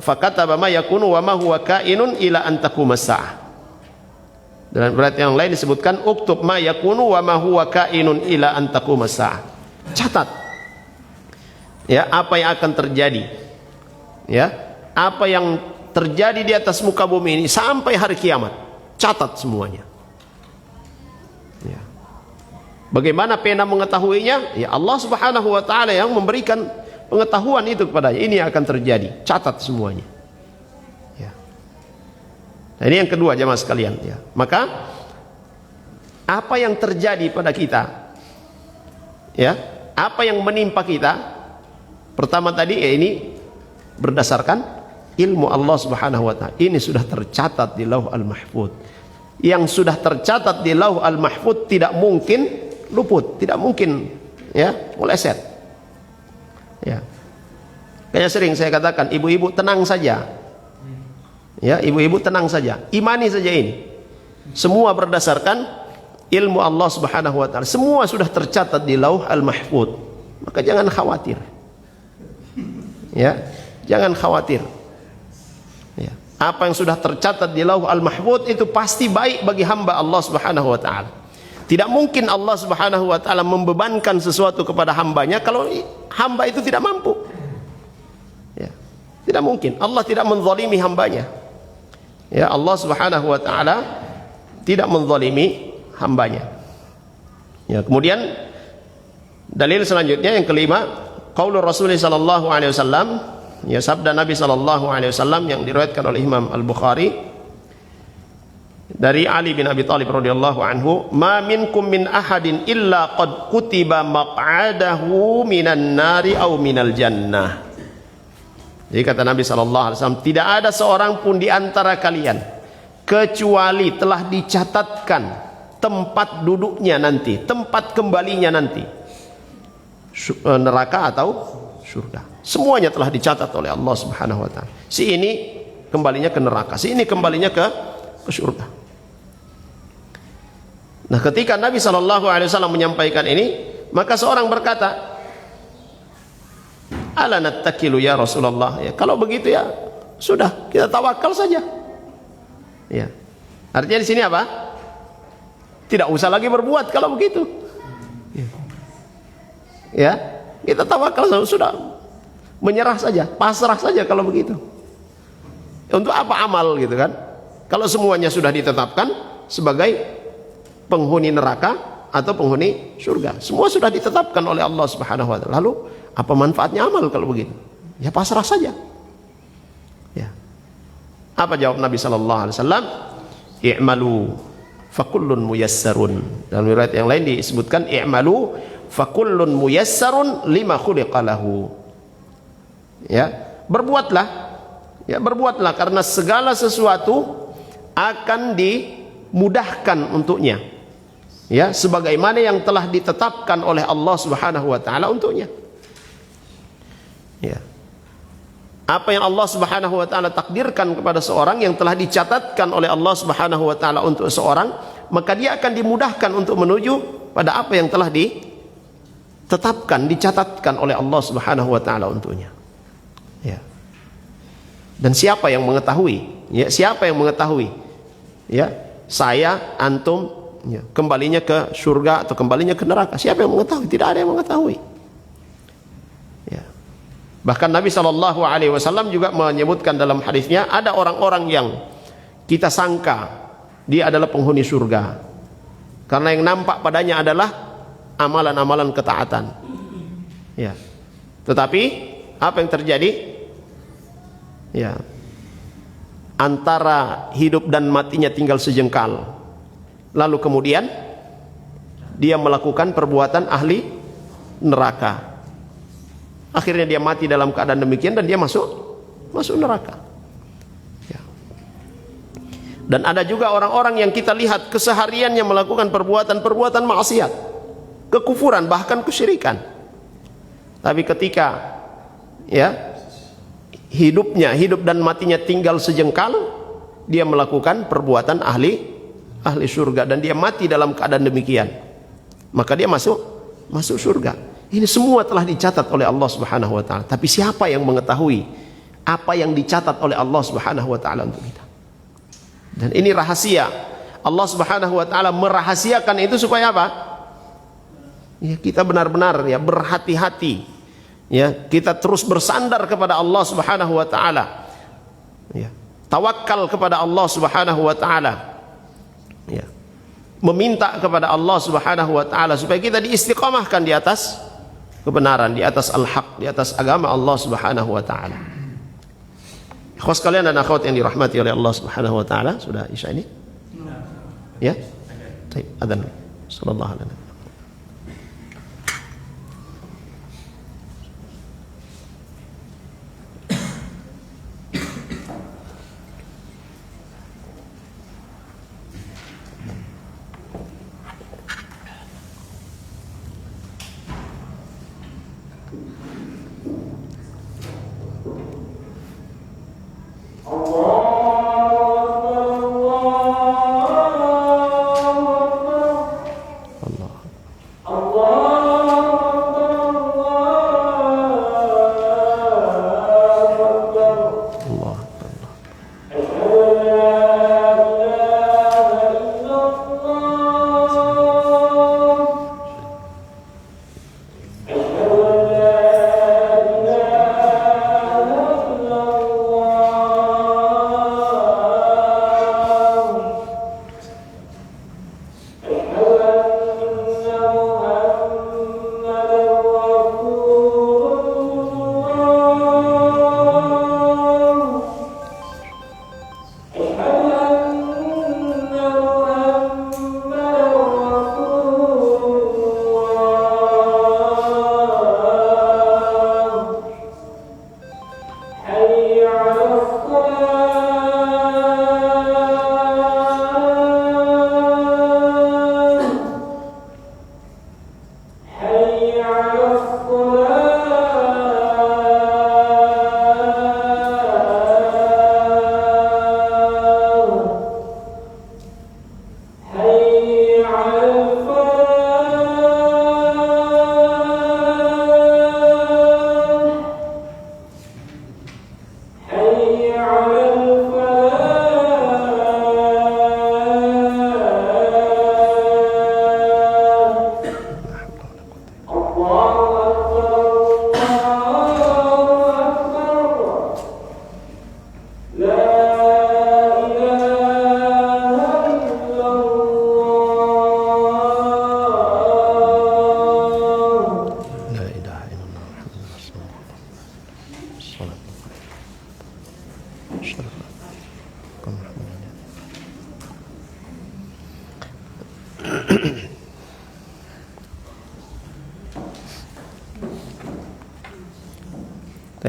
fakataba ma yakunu wa ma huwa kainun ila an taqumas saah. Dan berat yang lain disebutkan, uktub ma yakunu wa ma huwa kainun ila an taqumas saah. Catat. Ya, apa yang akan terjadi. Ya, apa yang terjadi di atas muka bumi ini sampai hari kiamat, catat semuanya. Ya. Bagaimana pena mengetahuinya? Ya, Allah Subhanahu wa taala yang memberikan pengetahuan itu kepadanya. Ini akan terjadi, catat semuanya. Ya. Nah, ini yang kedua, jemaah sekalian. Ya. Maka apa yang terjadi pada kita, ya, apa yang menimpa kita, pertama tadi ya ini berdasarkan ilmu Allah Subhanahu wa taala. Ini sudah tercatat di Lauh Al-Mahfuz. Yang sudah tercatat di Lauh Al-Mahfuz tidak mungkin luput, tidak mungkin ya meleset. Ya. Kayak sering saya katakan, ibu-ibu tenang saja. Ya, ibu-ibu tenang saja. Imani saja ini. Semua berdasarkan ilmu Allah Subhanahu wa taala. Semua sudah tercatat di Lauh Al-Mahfuz. Maka jangan khawatir. Ya. Jangan khawatir. Ya. Apa yang sudah tercatat di Lauh Al-Mahfuz itu pasti baik bagi hamba Allah Subhanahu wa taala. Tidak mungkin Allah Subhanahu wa taala membebankan sesuatu kepada hambanya kalau hamba itu tidak mampu. Ya. Tidak mungkin. Allah tidak menzalimi hambanya. Ya, Allah Subhanahu wa taala tidak menzalimi hambanya. Ya, kemudian dalil selanjutnya yang kelima, qaulur Rasulullah sallallahu alaihi wasallam. Ya, sabda Nabi sallallahu alaihi wasallam yang diriwayatkan oleh Imam Al-Bukhari dari Ali bin Abi Thalib radhiyallahu anhu, "Ma minkum min ahadin illa qad kutiba maq'adahu minan nari aw minal jannah." Jadi kata Nabi sallallahu alaihi wasallam, tidak ada seorang pun di antara kalian kecuali telah dicatatkan tempat duduknya nanti, tempat kembalinya nanti, neraka atau surga. Semuanya telah dicatat oleh Allah Subhanahu wa taala. Si ini kembalinya ke neraka, si ini kembalinya ke surga. Nah, ketika Nabi sallallahu alaihi wasallam menyampaikan ini, maka seorang berkata, "Ala nattakilu ya Rasulullah." Ya, kalau begitu ya sudah, kita tawakal saja. Ya. Artinya di sini apa? Tidak usah lagi berbuat kalau begitu. Ya, kita tawakal sudah. Menyerah saja, pasrah saja kalau begitu. Untuk apa amal gitu kan? Kalau semuanya sudah ditetapkan sebagai penghuni neraka atau penghuni surga, semua sudah ditetapkan oleh Allah Subhanahu wa taala. Lalu apa manfaatnya amal kalau begitu? Ya pasrah saja. Ya. Apa jawab Nabi sallallahu alaihi wasallam? I'malu fakullun muyassarun. Dalam riwayat yang lain disebutkan i'malu fakullun muyassarun lima khuliqa lahu. Ya, berbuatlah. Ya, berbuatlah karena segala sesuatu akan dimudahkan untuknya. Ya, sebagaimana yang telah ditetapkan oleh Allah Subhanahu wa taala untuknya. Ya. Apa yang Allah Subhanahu wa taala takdirkan kepada seorang, yang telah dicatatkan oleh Allah Subhanahu wa taala untuk seorang, maka dia akan dimudahkan untuk menuju pada apa yang telah ditetapkan, dicatatkan oleh Allah Subhanahu wa taala untuknya. Ya. Dan siapa yang mengetahui? Ya, siapa yang mengetahui? Ya, saya, antum, ya, kembalinya ke surga atau kembalinya ke neraka? Siapa yang mengetahui? Tidak ada yang mengetahui. Ya. Bahkan Nabi SAW juga menyebutkan dalam hadisnya, ada orang-orang yang kita sangka dia adalah penghuni surga karena yang nampak padanya adalah amalan-amalan ketaatan. Ya. Tetapi apa yang terjadi? Ya. Antara hidup dan matinya tinggal sejengkal. Lalu kemudian dia melakukan perbuatan ahli neraka. Akhirnya dia mati dalam keadaan demikian dan dia masuk neraka. Ya. Dan ada juga orang-orang yang kita lihat kesehariannya melakukan perbuatan maksiat, kekufuran, bahkan kesyirikan. Tapi ketika ya hidup dan matinya tinggal sejengkal, dia melakukan perbuatan ahli surga dan dia mati dalam keadaan demikian, maka dia masuk surga. Ini semua telah dicatat oleh Allah Subhanahu wa taala. Tapi siapa yang mengetahui apa yang dicatat oleh Allah Subhanahu wa taala untuk kita? Dan ini rahasia. Allah Subhanahu wa taala merahasiakan itu supaya apa? Ya, kita benar-benar ya berhati-hati. Ya, kita terus bersandar kepada Allah Subhanahu wa taala. Ya, tawakal kepada Allah Subhanahu wa taala. Ya. Meminta kepada Allah Subhanahu wa taala supaya kita diistiqamahkan di atas kebenaran, di atas al-haq, di atas agama Allah Subhanahu wa taala. Ikhwas sekalian dan akhwat yang dirahmati oleh Allah Subhanahu wa taala, sudah isya ini? Ya? Baik, adzan. Sallallahu alaihi wasallam.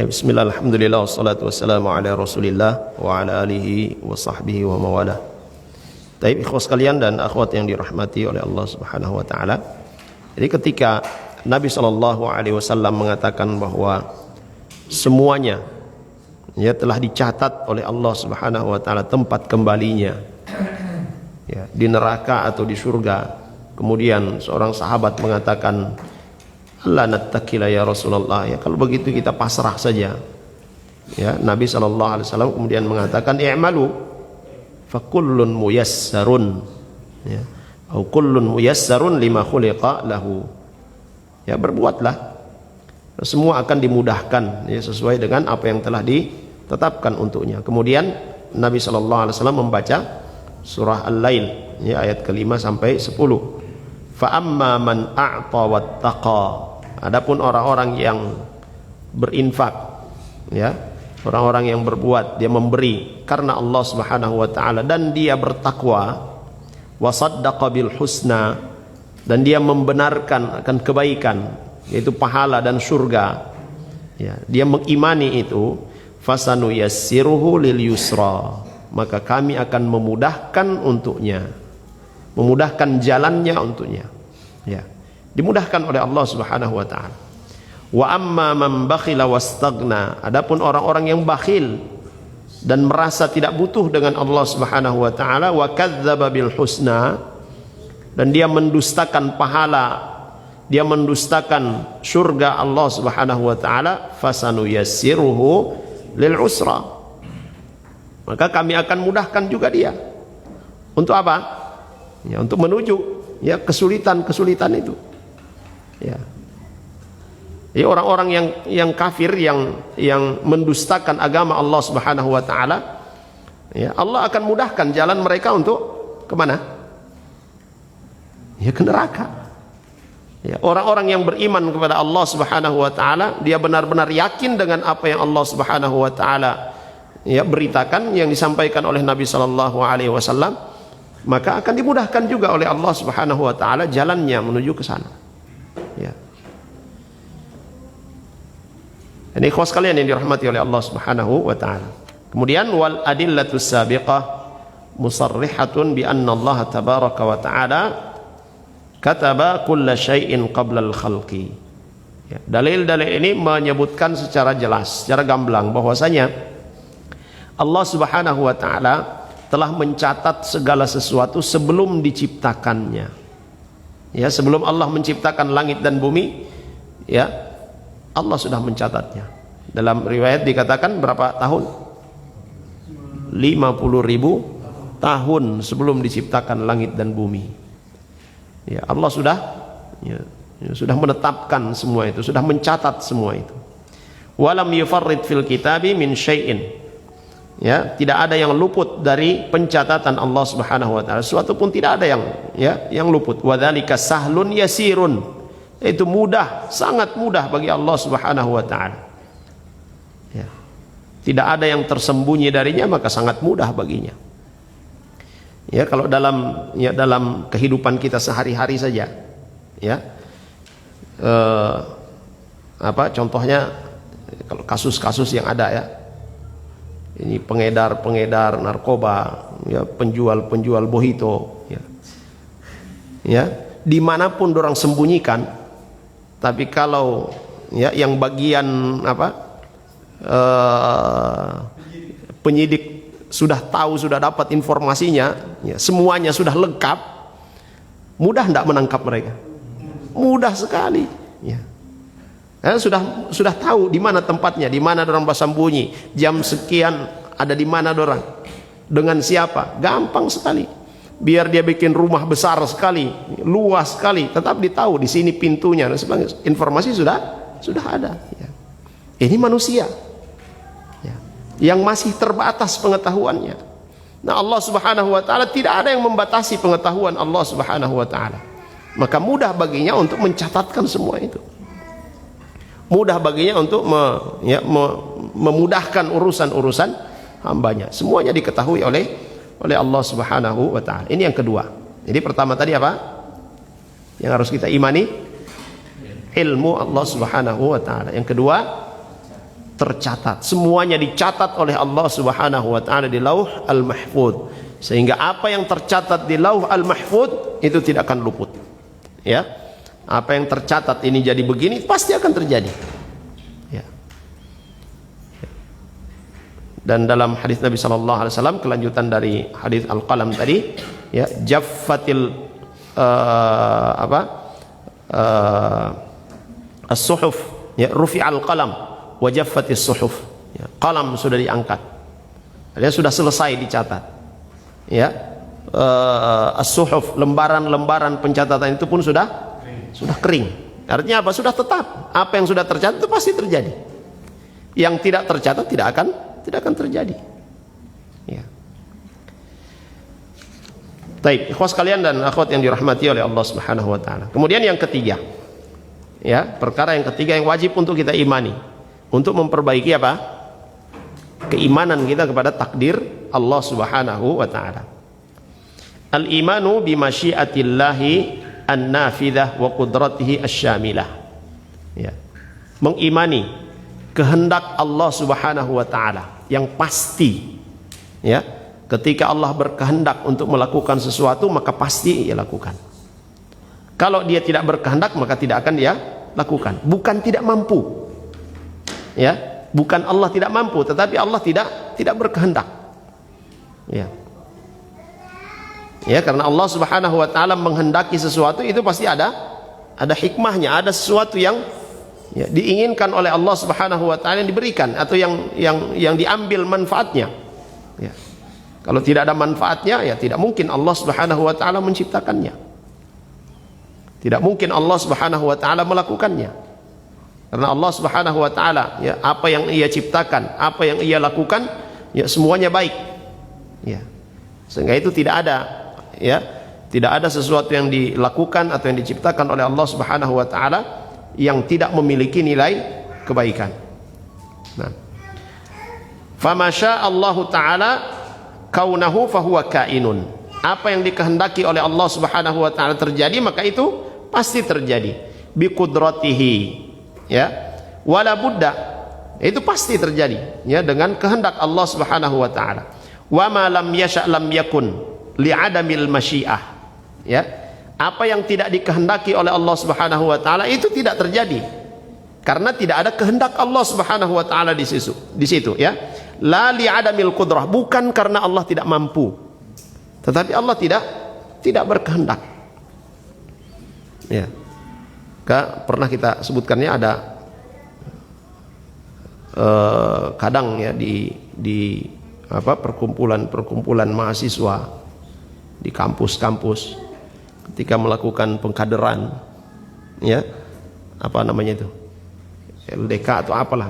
Bismillah, alhamdulillah, wassalatu wassalamu ala rasulillah wa ala alihi wa sahbihi wa mawalah. Taib, ikhwas sekalian dan akhwat yang dirahmati oleh Allah Subhanahu wa taala. Jadi ketika Nabi SAW mengatakan bahwa semuanya ya telah dicatat oleh Allah Subhanahu wa taala tempat kembalinya, ya, di neraka atau di surga. Kemudian seorang sahabat mengatakan, "La nattakila ya Rasulullah." Ya, kalau begitu kita pasrah saja. Ya, Nabi SAW kemudian mengatakan, "I'malu fa kullun muyassarun." Ya, au kullun muyassarun lima khuliqa lahu. Ya, berbuatlah. Semua akan dimudahkan ya, sesuai dengan apa yang telah ditetapkan untuknya. Kemudian Nabi SAW membaca surah Al-Lail ya, ayat ke-5 sampai 10. Fa amma man a'ta wattaqa. Adapun orang-orang yang berinfak ya, orang-orang yang berbuat, dia memberi karena Allah Subhanahu wa taala dan dia bertakwa, wa saddaqa bil husna, dan dia membenarkan akan kebaikan yaitu pahala dan surga. Ya, dia mengimani itu, fasanu yassiruhu lil yusra, maka kami akan memudahkan untuknya, memudahkan jalannya untuknya. Ya, dimudahkan oleh Allah Subhanahu wa taala. Wa amma man bakhila wastaghna, adapun orang-orang yang bakhil dan merasa tidak butuh dengan Allah Subhanahu wa taala, wa kadzdzaba bil husna, dan dia mendustakan pahala, dia mendustakan surga Allah Subhanahu wa taala, fasanu yassiruhu lil usra, maka kami akan mudahkan juga dia. Untuk apa? Ya, untuk menuju ya kesulitan-kesulitan itu. Ya. Ya, orang-orang yang kafir, yang mendustakan agama Allah Subhanahu wa taala, ya, Allah akan mudahkan jalan mereka untuk kemana? Ya, ke neraka. Ya, orang-orang yang beriman kepada Allah Subhanahu wa taala, dia benar-benar yakin dengan apa yang Allah Subhanahu wa taala ya beritakan, yang disampaikan oleh Nabi sallallahu alaihi wasallam, maka akan dimudahkan juga oleh Allah Subhanahu wa taala jalannya menuju ke sana. Ya. Ini ikhwas sekalian yang dirahmati oleh Allah Subhanahu wa taala. Kemudian wal adillatus sabiqah musarrihatun bi anna Allah tabaraka wa taala kataba kulla syai'in qabla al-khalqi. Ya, dalil-dalil ini menyebutkan secara jelas, secara gamblang bahwasanya Allah Subhanahu wa taala telah mencatat segala sesuatu sebelum diciptakannya. Ya, sebelum Allah menciptakan langit dan bumi, ya, Allah sudah mencatatnya. Dalam riwayat dikatakan berapa tahun? 50.000 tahun sebelum diciptakan langit dan bumi. Ya, Allah sudah sudah menetapkan semua itu, sudah mencatat semua itu. Walam yufarrid fil kitabi min syai'in. Ya, tidak ada yang luput dari pencatatan Allah Subhanahu wa taala. Sesuatu pun tidak ada yang luput. Wadzalika sahlun yasirun. Itu mudah, sangat mudah bagi Allah Subhanahu wa taala. Ya. Tidak ada yang tersembunyi darinya, maka sangat mudah baginya. Ya, kalau dalam kehidupan kita sehari-hari saja, ya. Contohnya kalau kasus-kasus yang ada ya. Ini pengedar narkoba, ya, penjual bohito, ya. Ya, dimanapun orang sembunyikan. Tapi kalau ya yang bagian penyidik sudah tahu, sudah dapat informasinya, ya, semuanya sudah lengkap, mudah tidak menangkap mereka? Mudah sekali. Ya. Sudah tahu di mana tempatnya, di mana orang bersembunyi, jam sekian ada di mana orang, dengan siapa, gampang sekali. Biar dia bikin rumah besar sekali, luas sekali, tetap ditahu di sini pintunya dan sebagainya. Informasi sudah ada. Ya. Ini manusia, ya, yang masih terbatas pengetahuannya. Nah, Allah Subhanahu wa taala tidak ada yang membatasi pengetahuan Allah Subhanahu wa taala. Maka mudah baginya untuk mencatatkan semua itu. Mudah baginya untuk memudahkan urusan-urusan hambanya. Semuanya diketahui oleh Allah Subhanahu wa taala. Ini yang kedua. Jadi pertama tadi apa? Yang harus kita imani, ilmu Allah Subhanahu wa taala. Yang kedua, tercatat. Semuanya dicatat oleh Allah Subhanahu wa taala di Lauh Al-Mahfuz. Sehingga apa yang tercatat di Lauh Al-Mahfuz itu tidak akan luput. Ya. Apa yang tercatat ini jadi begini pasti akan terjadi. Ya. Dan dalam hadis Nabi sallallahu alaihi wasallam kelanjutan dari hadis al-qalam tadi, ya, jaffatil as-suhuf, ya, rufi'al qalam wa jaffatis suhuf. Ya, qalam sudah diangkat. Dia sudah selesai dicatat. Ya. As-suhuf, lembaran-lembaran pencatatan itu pun sudah kering. Artinya apa? Sudah tetap. Apa yang sudah tercatat itu pasti terjadi. Yang tidak tercatat tidak akan terjadi. Ya. Baik, ikhwas sekalian dan akhwat yang dirahmati oleh Allah Subhanahu wa taala. Kemudian yang ketiga. Ya, perkara yang ketiga yang wajib untuk kita imani untuk memperbaiki apa? Keimanan kita kepada takdir Allah Subhanahu wa taala. Al-imanu bi masyiatillahi an-nafidah wa qudratihi asy-syamilah. Ya. Mengimani kehendak Allah Subhanahu wa taala yang pasti. Ya. Ketika Allah berkehendak untuk melakukan sesuatu, maka pasti ia lakukan. Kalau dia tidak berkehendak, maka tidak akan dia lakukan. Bukan tidak mampu. Ya, bukan Allah tidak mampu, tetapi Allah tidak berkehendak. Ya. Ya, karena Allah Subhanahu wa taala menghendaki sesuatu itu pasti ada hikmahnya, ada sesuatu yang ya, diinginkan oleh Allah Subhanahu wa taala yang diberikan atau yang diambil manfaatnya. Ya. Kalau tidak ada manfaatnya, ya tidak mungkin Allah Subhanahu wa taala menciptakannya. Tidak mungkin Allah Subhanahu wa taala melakukannya. Karena Allah Subhanahu wa taala, ya, apa yang Ia ciptakan, apa yang Ia lakukan, ya semuanya baik. Ya. Sehingga itu tidak ada sesuatu yang dilakukan atau yang diciptakan oleh Allah Subhanahu wa taala yang tidak memiliki nilai kebaikan. Nah. Fama syaa Allah taala kaunahu fahuwa kainun. Apa yang dikehendaki oleh Allah Subhanahu wa taala terjadi, maka itu pasti terjadi. Bi qudratihi, ya. Wala budda. Itu pasti terjadi, ya, dengan kehendak Allah Subhanahu wa taala. Wa ma lam yasha' lam yakun li'adamil masyiah. Ya. Apa yang tidak dikehendaki oleh Allah Subhanahu wa taala itu tidak terjadi. Karena tidak ada kehendak Allah Subhanahu wa taala di situ, ya. La li'adamil qudrah, bukan karena Allah tidak mampu, tetapi Allah tidak berkehendak. Ya. Pernah kita sebutkannya ada kadang ya di perkumpulan mahasiswa di kampus-kampus ketika melakukan pengkaderan, ya, apa namanya itu, LDK atau apalah,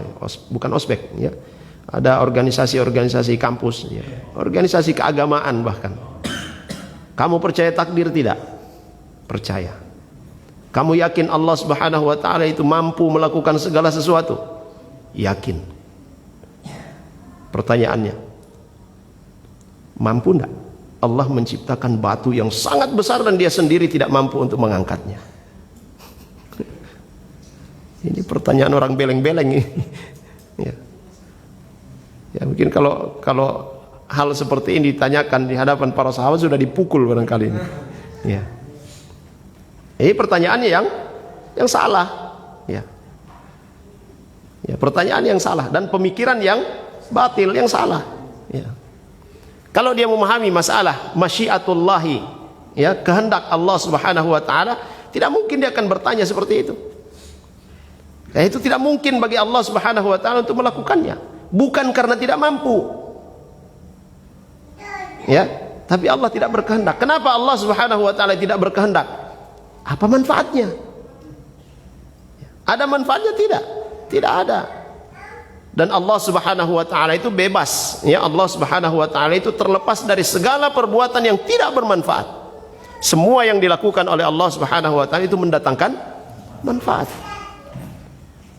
bukan ospek, ya, ada organisasi kampus, ya, organisasi keagamaan bahkan. Kamu percaya takdir tidak? Percaya. Kamu yakin Allah Subhanahu wa taala itu mampu melakukan segala sesuatu? Yakin. Pertanyaannya, mampu enggak Allah menciptakan batu yang sangat besar dan dia sendiri tidak mampu untuk mengangkatnya? Ini pertanyaan orang beleng-beleng ini. Ya. Ya, mungkin kalau hal seperti ini ditanyakan di hadapan para sahabat sudah dipukul barangkali ini. Ya. Ini pertanyaannya yang salah. Ya. Ya, pertanyaan yang salah dan pemikiran yang batil, yang salah. Ya. Kalau dia memahami masalah masyiatullahi, ya, kehendak Allah Subhanahu wa taala, tidak mungkin dia akan bertanya seperti itu. Ya, itu tidak mungkin bagi Allah Subhanahu wa taala untuk melakukannya. Bukan karena tidak mampu, ya, tapi Allah tidak berkehendak. Kenapa Allah Subhanahu wa taala tidak berkehendak? Apa manfaatnya? Ada manfaatnya? Tidak ada. Dan Allah Subhanahu wa taala itu bebas, ya, Allah Subhanahu wa taala itu terlepas dari segala perbuatan yang tidak bermanfaat. Semua yang dilakukan oleh Allah Subhanahu wa taala itu mendatangkan manfaat.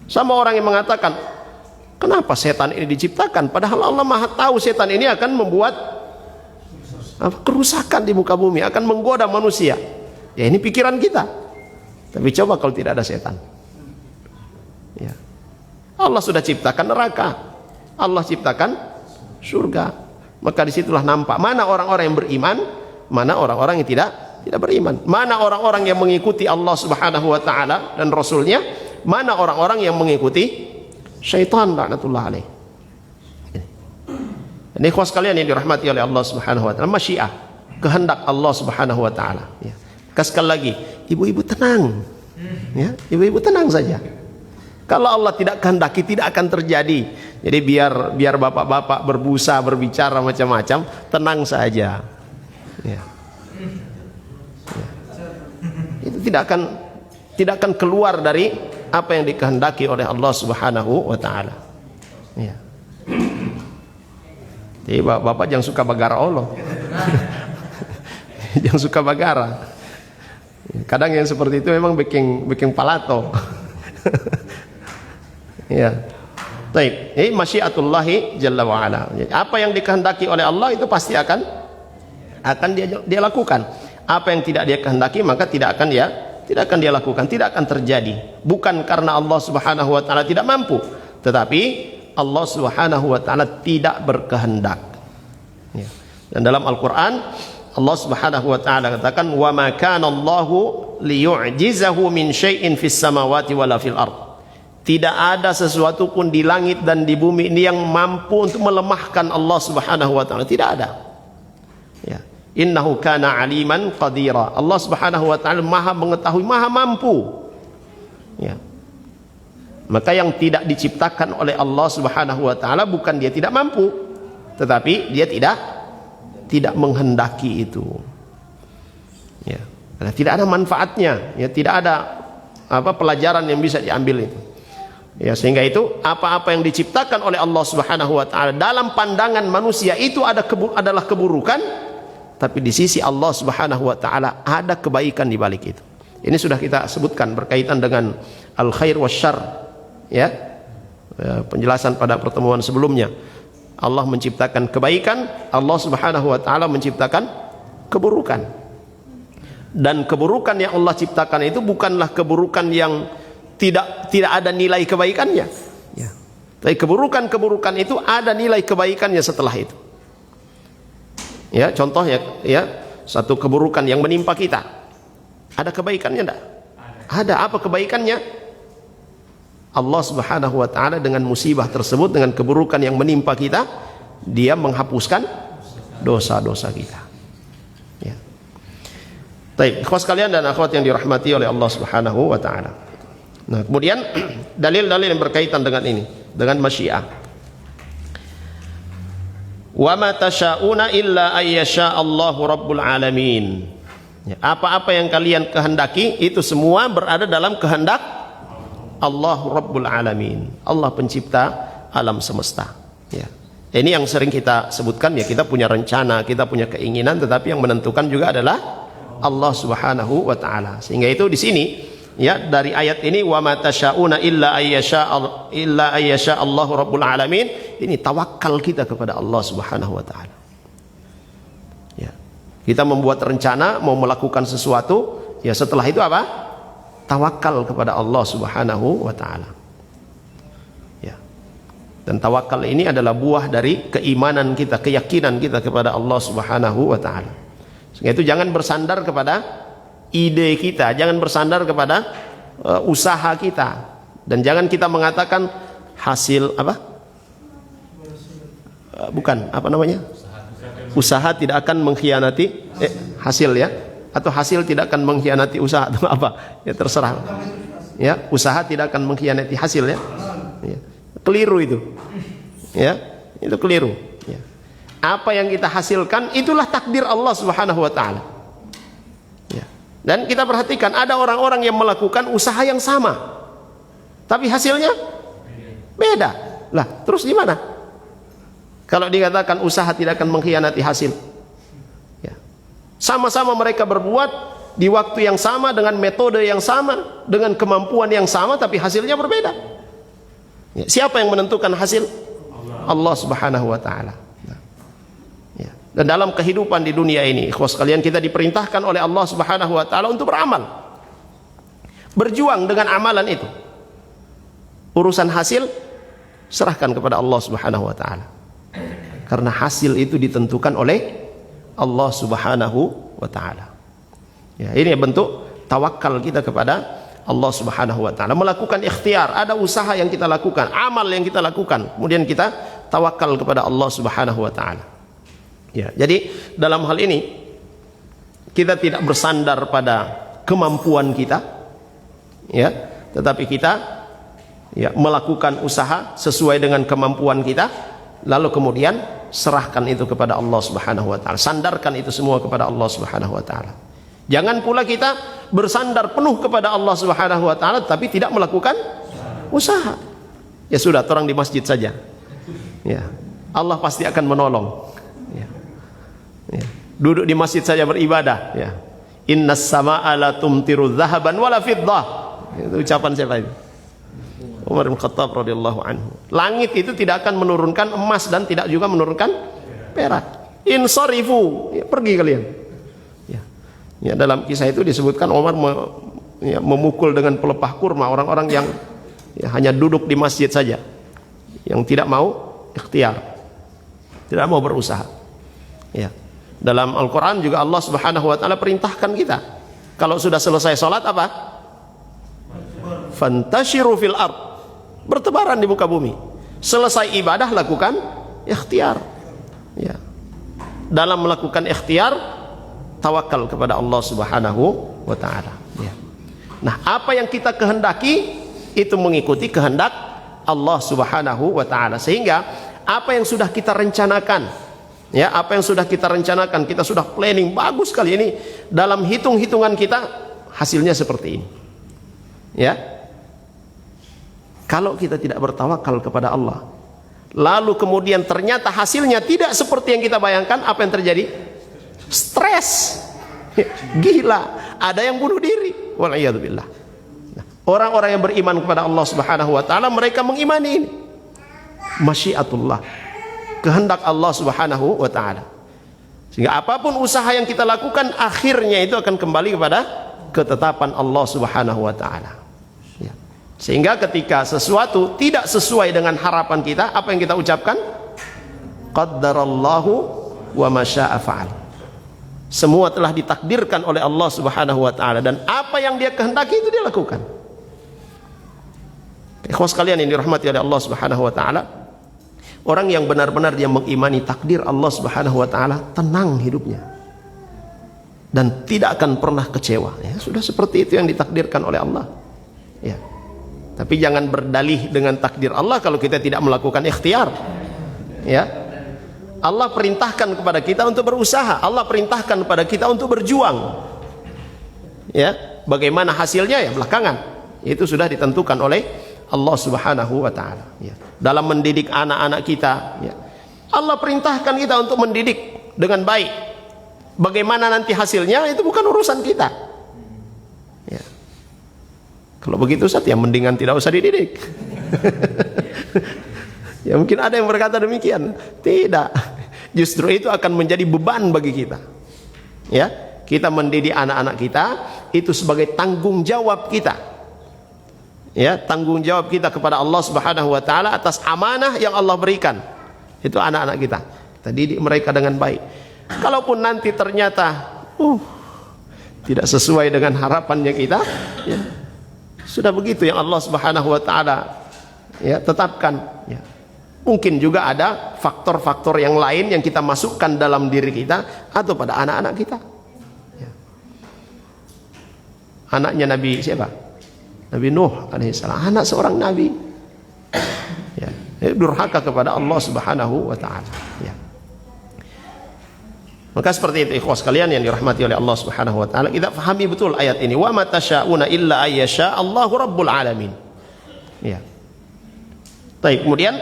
Sama orang yang mengatakan, kenapa setan ini diciptakan? Padahal Allah Maha tahu setan ini akan membuat kerusakan di muka bumi, akan menggoda manusia. Ya, ini pikiran kita. Tapi coba kalau tidak ada setan. Ya. Allah sudah ciptakan neraka, Allah ciptakan surga. Maka disitulah nampak mana orang-orang yang beriman, mana orang-orang yang tidak beriman. Mana orang-orang yang mengikuti Allah Subhanahu wa taala dan Rasulnya, mana orang-orang yang mengikuti syaitan laknatullah alaih. Ini ikhwas sekalian yang dirahmati oleh Allah Subhanahu wa taala, masyiah, kehendak Allah Subhanahu wa taala, ya. Sekali lagi, ibu-ibu tenang. Ya, ibu-ibu tenang saja. Kalau Allah tidak kehendaki tidak akan terjadi. Jadi biar bapak-bapak berbusa, berbicara macam-macam, tenang saja. Ya. Ya. Itu tidak akan keluar dari apa yang dikehendaki oleh Allah Subhanahu wa taala. Ya. Jadi bapak jangan suka bagara Allah. Jangan suka bagara. Kadang yang seperti itu memang bikin palato. Ya. Baik, ini masyiatullahi jalla wa ala. Apa yang dikehendaki oleh Allah itu pasti akan dia lakukan. Apa yang tidak dia kehendaki maka tidak akan dia lakukan, tidak akan terjadi. Bukan karena Allah Subhanahu wa taala tidak mampu, tetapi Allah Subhanahu wa taala tidak berkehendak. Ya. Dan dalam Al-Qur'an Allah Subhanahu wa taala katakan, "Wa ma kana Allahu liyu'jizahu min syai'in fis samawati wala fil ard." Tidak ada sesuatu pun di langit dan di bumi ini yang mampu untuk melemahkan Allah Subhanahu wa taala, tidak ada. Ya. Innahu kana aliman qadira. Allah Subhanahu wa taala Maha mengetahui, Maha mampu. Ya. Maka yang tidak diciptakan oleh Allah Subhanahu wa taala bukan dia tidak mampu, tetapi dia tidak menghendaki itu. Ya. Karena tidak ada manfaatnya, ya, tidak ada pelajaran yang bisa diambil itu. Ya, sehingga itu apa-apa yang diciptakan oleh Allah Subhanahu wa taala dalam pandangan manusia itu adalah keburukan, tapi di sisi Allah Subhanahu wa taala ada kebaikan di balik itu. Ini sudah kita sebutkan berkaitan dengan al-khair wasyarr, ya. Penjelasan pada pertemuan sebelumnya. Allah menciptakan kebaikan, Allah Subhanahu wa taala menciptakan keburukan. Dan keburukan yang Allah ciptakan itu bukanlah keburukan yang tidak ada nilai kebaikannya, ya. Tapi keburukan itu ada nilai kebaikannya setelah itu. Ya, contoh ya, satu keburukan yang menimpa kita, ada kebaikannya enggak? Ada. Apa kebaikannya? Allah Subhanahu wa taala dengan musibah tersebut, dengan keburukan yang menimpa kita, dia menghapuskan dosa-dosa kita. Ya. Baik, ikhwas sekalian dan akhwat yang dirahmati oleh Allah Subhanahu wa taala. Nah, kemudian dalil-dalil yang berkaitan dengan ini, dengan masyiah. Wa ma tasyauna illa ayyasha Allahu rabbul alamin. Ya, apa-apa yang kalian kehendaki itu semua berada dalam kehendak Allah Rabbul Alamin, Allah pencipta alam semesta. Ya. Ini yang sering kita sebutkan, ya, kita punya rencana, kita punya keinginan, tetapi yang menentukan juga adalah Allah Subhanahu wa taala. Sehingga itu di sini, ya, dari ayat ini, wa ma tasyauna illa ayyasha Allahu Rabbul Alamin, ini tawakal kita kepada Allah Subhanahu wa taala. Ya. Kita membuat rencana mau melakukan sesuatu, ya, setelah itu apa? Tawakal kepada Allah Subhanahu wa taala. Ya. Dan tawakal ini adalah buah dari keimanan kita, keyakinan kita kepada Allah Subhanahu wa taala. Sehingga itu jangan bersandar kepada ide kita, jangan bersandar kepada usaha kita, dan jangan kita mengatakan hasil apa? Bukan, apa namanya? Usaha tidak akan mengkhianati hasil, ya. Atau hasil tidak akan mengkhianati usaha, atau apa, ya, terserah, ya. Usaha tidak akan mengkhianati hasil, ya, ya. Keliru itu, ya, itu keliru, ya. Apa yang kita hasilkan itulah takdir Allah Subhanahu wa taala, ya. Dan kita perhatikan ada orang-orang yang melakukan usaha yang sama tapi hasilnya beda. Lah, terus gimana kalau dikatakan usaha tidak akan mengkhianati hasil? Sama-sama mereka berbuat di waktu yang sama, dengan metode yang sama, dengan kemampuan yang sama, tapi hasilnya berbeda. Ya, siapa yang menentukan hasil? Allah Subhanahu wa taala. Ya. Dan dalam kehidupan di dunia ini, ikhwas sekalian, kita diperintahkan oleh Allah Subhanahu wa taala untuk beramal. Berjuang dengan amalan itu. Urusan hasil serahkan kepada Allah Subhanahu wa taala. Karena hasil itu ditentukan oleh Allah Subhanahu wa taala. Ya, ini bentuk tawakal kita kepada Allah Subhanahu wa taala. Melakukan ikhtiar, ada usaha yang kita lakukan, amal yang kita lakukan, kemudian kita tawakal kepada Allah Subhanahu wa taala. Ya, jadi dalam hal ini kita tidak bersandar pada kemampuan kita, ya, tetapi kita ya melakukan usaha sesuai dengan kemampuan kita, lalu kemudian serahkan itu kepada Allah Subhanahu wa taala. Sandarkan itu semua kepada Allah Subhanahu wa taala. Jangan pula kita bersandar penuh kepada Allah Subhanahu wa taala tapi tidak melakukan usaha. Ya sudah, orang di masjid saja. Ya. Allah pasti akan menolong. Ya. Ya. Duduk di masjid saja beribadah, ya. Innas samaa'a la tumtiru dzahaban wala fiddah. Itu ucapan siapa itu? Umar bin Khattab radhiyallahu anhu. Langit itu tidak akan menurunkan emas dan tidak juga menurunkan perak. Insarifu, ya, pergi kalian. Ya. Ya, dalam kisah itu disebutkan Umar memukul dengan pelepah kurma orang-orang yang ya, hanya duduk di masjid saja, yang tidak mau ikhtiar, tidak mau berusaha. Ya. Dalam Al-Quran juga Allah Subhanahu wa taala perintahkan kita, kalau sudah selesai sholat apa? Fantashiru fil ard, bertebaran di muka bumi. Selesai ibadah lakukan ikhtiar. Ya. Dalam melakukan ikhtiar, tawakal kepada Allah Subhanahu wa taala. Ya. Nah, apa yang kita kehendaki itu mengikuti kehendak Allah Subhanahu wa taala. Sehingga apa yang sudah kita rencanakan, ya, apa yang sudah kita rencanakan, kita sudah planning bagus sekali ini, dalam hitung-hitungan kita hasilnya seperti ini. Ya. Kalau kita tidak bertawakal kepada Allah, lalu kemudian ternyata hasilnya tidak seperti yang kita bayangkan, apa yang terjadi? Stres, gila, ada yang bunuh diri. Wal'iyadzubillah. Orang-orang yang beriman kepada Allah Subhanahu wa taala, mereka mengimani ini. Masyiatullah, kehendak Allah Subhanahu wa taala. Sehingga apapun usaha yang kita lakukan, akhirnya itu akan kembali kepada ketetapan Allah Subhanahu wa taala. Ya. Sehingga ketika sesuatu tidak sesuai dengan harapan kita, apa yang kita ucapkan? Qaddarallahu wa ma syaa fa'al. Semua telah ditakdirkan oleh Allah Subhanahu wa taala, dan apa yang Dia kehendaki itu Dia lakukan. Ikhwas sekalian yang dirahmati oleh Allah Subhanahu wa taala, orang yang benar-benar dia mengimani takdir Allah Subhanahu wa taala, tenang hidupnya dan tidak akan pernah kecewa. Ya, sudah seperti itu yang ditakdirkan oleh Allah. Ya. Tapi jangan berdalih dengan takdir Allah kalau kita tidak melakukan ikhtiar. Ya. Allah perintahkan kepada kita untuk berusaha, Allah perintahkan kepada kita untuk berjuang. Ya, bagaimana hasilnya ya belakangan. Itu sudah ditentukan oleh Allah Subhanahu wa taala. Ya. Dalam mendidik anak-anak kita, ya, Allah perintahkan kita untuk mendidik dengan baik. Bagaimana nanti hasilnya itu bukan urusan kita. Ya. Kalau begitu Ustaz, ya mendingan tidak usah dididik. Ya mungkin ada yang berkata demikian. Tidak. Justru itu akan menjadi beban bagi kita. Ya, kita mendidik anak-anak kita itu sebagai tanggung jawab kita. Ya, tanggung jawab kita kepada Allah Subhanahu wa taala atas amanah yang Allah berikan. Itu anak-anak kita. Kita didik mereka dengan baik. Kalaupun nanti ternyata tidak sesuai dengan harapannya kita, ya, sudah begitu yang Allah Subhanahu wa taala ya tetapkan. Ya. Mungkin juga ada faktor-faktor yang lain yang kita masukkan dalam diri kita atau pada anak-anak kita. Ya. Anaknya Nabi siapa? Nabi Nuh alaihissalam, anak seorang Nabi. Ya. Durhaka kepada Allah Subhanahu wa taala. Ya. Maka seperti itu ikhwas sekalian yang dirahmati oleh Allah Subhanahu wa taala, kita pahami betul ayat ini, wa ma tasyauna illa ayyasha Allahu rabbul alamin. Ya. Baik, kemudian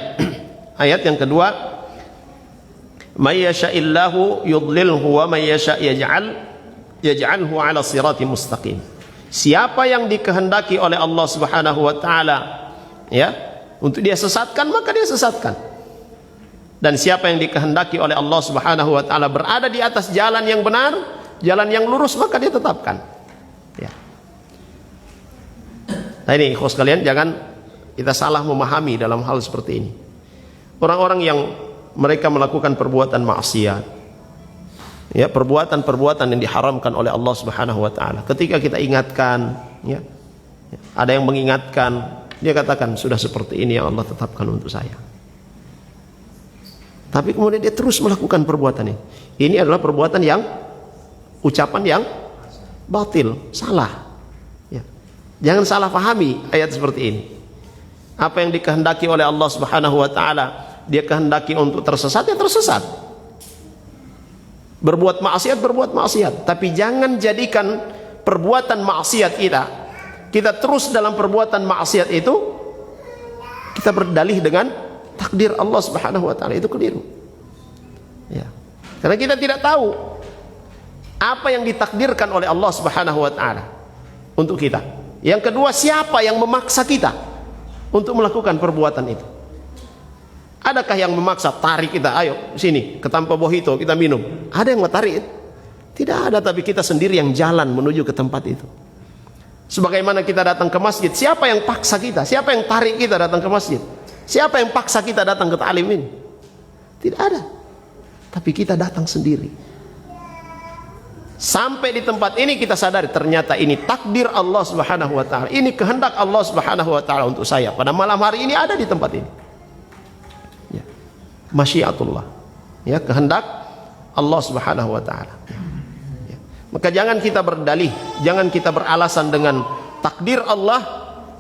ayat yang kedua, may yasha'illahu yudlilhu wa may yasha' yaj'alhu 'ala siratin mustaqim. Siapa yang dikehendaki oleh Allah Subhanahu wa taala ya untuk dia sesatkan, maka dia sesatkan. Dan siapa yang dikehendaki oleh Allah Subhanahu wa taala berada di atas jalan yang benar, jalan yang lurus, maka dia tetapkan. Ya. Nah ini ikhwas sekalian, jangan kita salah memahami dalam hal seperti ini. Orang-orang yang mereka melakukan perbuatan maksiat, ya, perbuatan-perbuatan yang diharamkan oleh Allah Subhanahu wa taala, ketika kita ingatkan, ya, ada yang mengingatkan, dia katakan sudah seperti ini yang Allah tetapkan untuk saya. Tapi kemudian dia terus melakukan perbuatan ini. Ini adalah perbuatan yang, ucapan yang batil, salah. Ya. Jangan salah pahami ayat seperti ini. Apa yang dikehendaki oleh Allah Subhanahu wa taala, dia kehendaki untuk tersesat, ya tersesat. Berbuat maksiat, berbuat maksiat. Tapi jangan jadikan perbuatan maksiat kita terus dalam perbuatan maksiat itu, kita berdalih dengan takdir Allah Subhanahu wa taala. Itu keliru. Ya. Karena kita tidak tahu apa yang ditakdirkan oleh Allah Subhanahu wa taala untuk kita. Yang kedua, siapa yang memaksa kita untuk melakukan perbuatan itu? Adakah yang memaksa, tarik kita, ayo sini ke Tanpa Bohito kita minum? Ada yang tarik? Tidak ada, tapi kita sendiri yang jalan menuju ke tempat itu. Sebagaimana kita datang ke masjid, siapa yang paksa kita? Siapa yang tarik kita datang ke masjid? Siapa yang paksa kita datang ke ta'lim ini? Tidak ada. Tapi kita datang sendiri. Sampai di tempat ini kita sadari ternyata ini takdir Allah Subhanahu wa taala. Ini kehendak Allah Subhanahu wa taala untuk saya. Pada malam hari ini ada di tempat ini. Ya. Masyiatullah. Ya, kehendak Allah Subhanahu wa taala. Ya. Maka jangan kita berdalih, jangan kita beralasan dengan takdir Allah,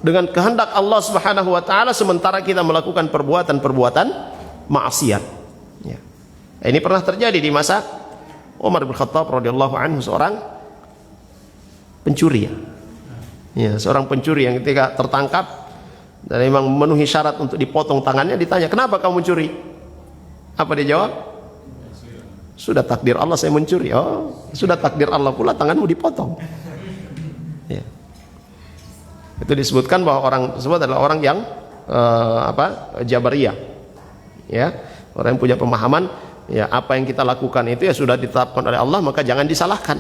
dengan kehendak Allah Subhanahu wa taala sementara kita melakukan perbuatan-perbuatan maksiat. Ya. Ini pernah terjadi di masa Umar bin Khattab radhiyallahu anhu, seorang pencuri. Ya, seorang pencuri yang ketika tertangkap dan memang memenuhi syarat untuk dipotong tangannya, ditanya, "Kenapa kamu mencuri?" Apa dia jawab? "Sudah takdir Allah saya mencuri." "Oh, sudah takdir Allah pula tanganmu dipotong." Ya. Itu disebutkan bahwa orang tersebut adalah orang yang Jabariyah. Ya, orang yang punya pemahaman, ya apa yang kita lakukan itu ya sudah ditetapkan oleh Allah, maka jangan disalahkan.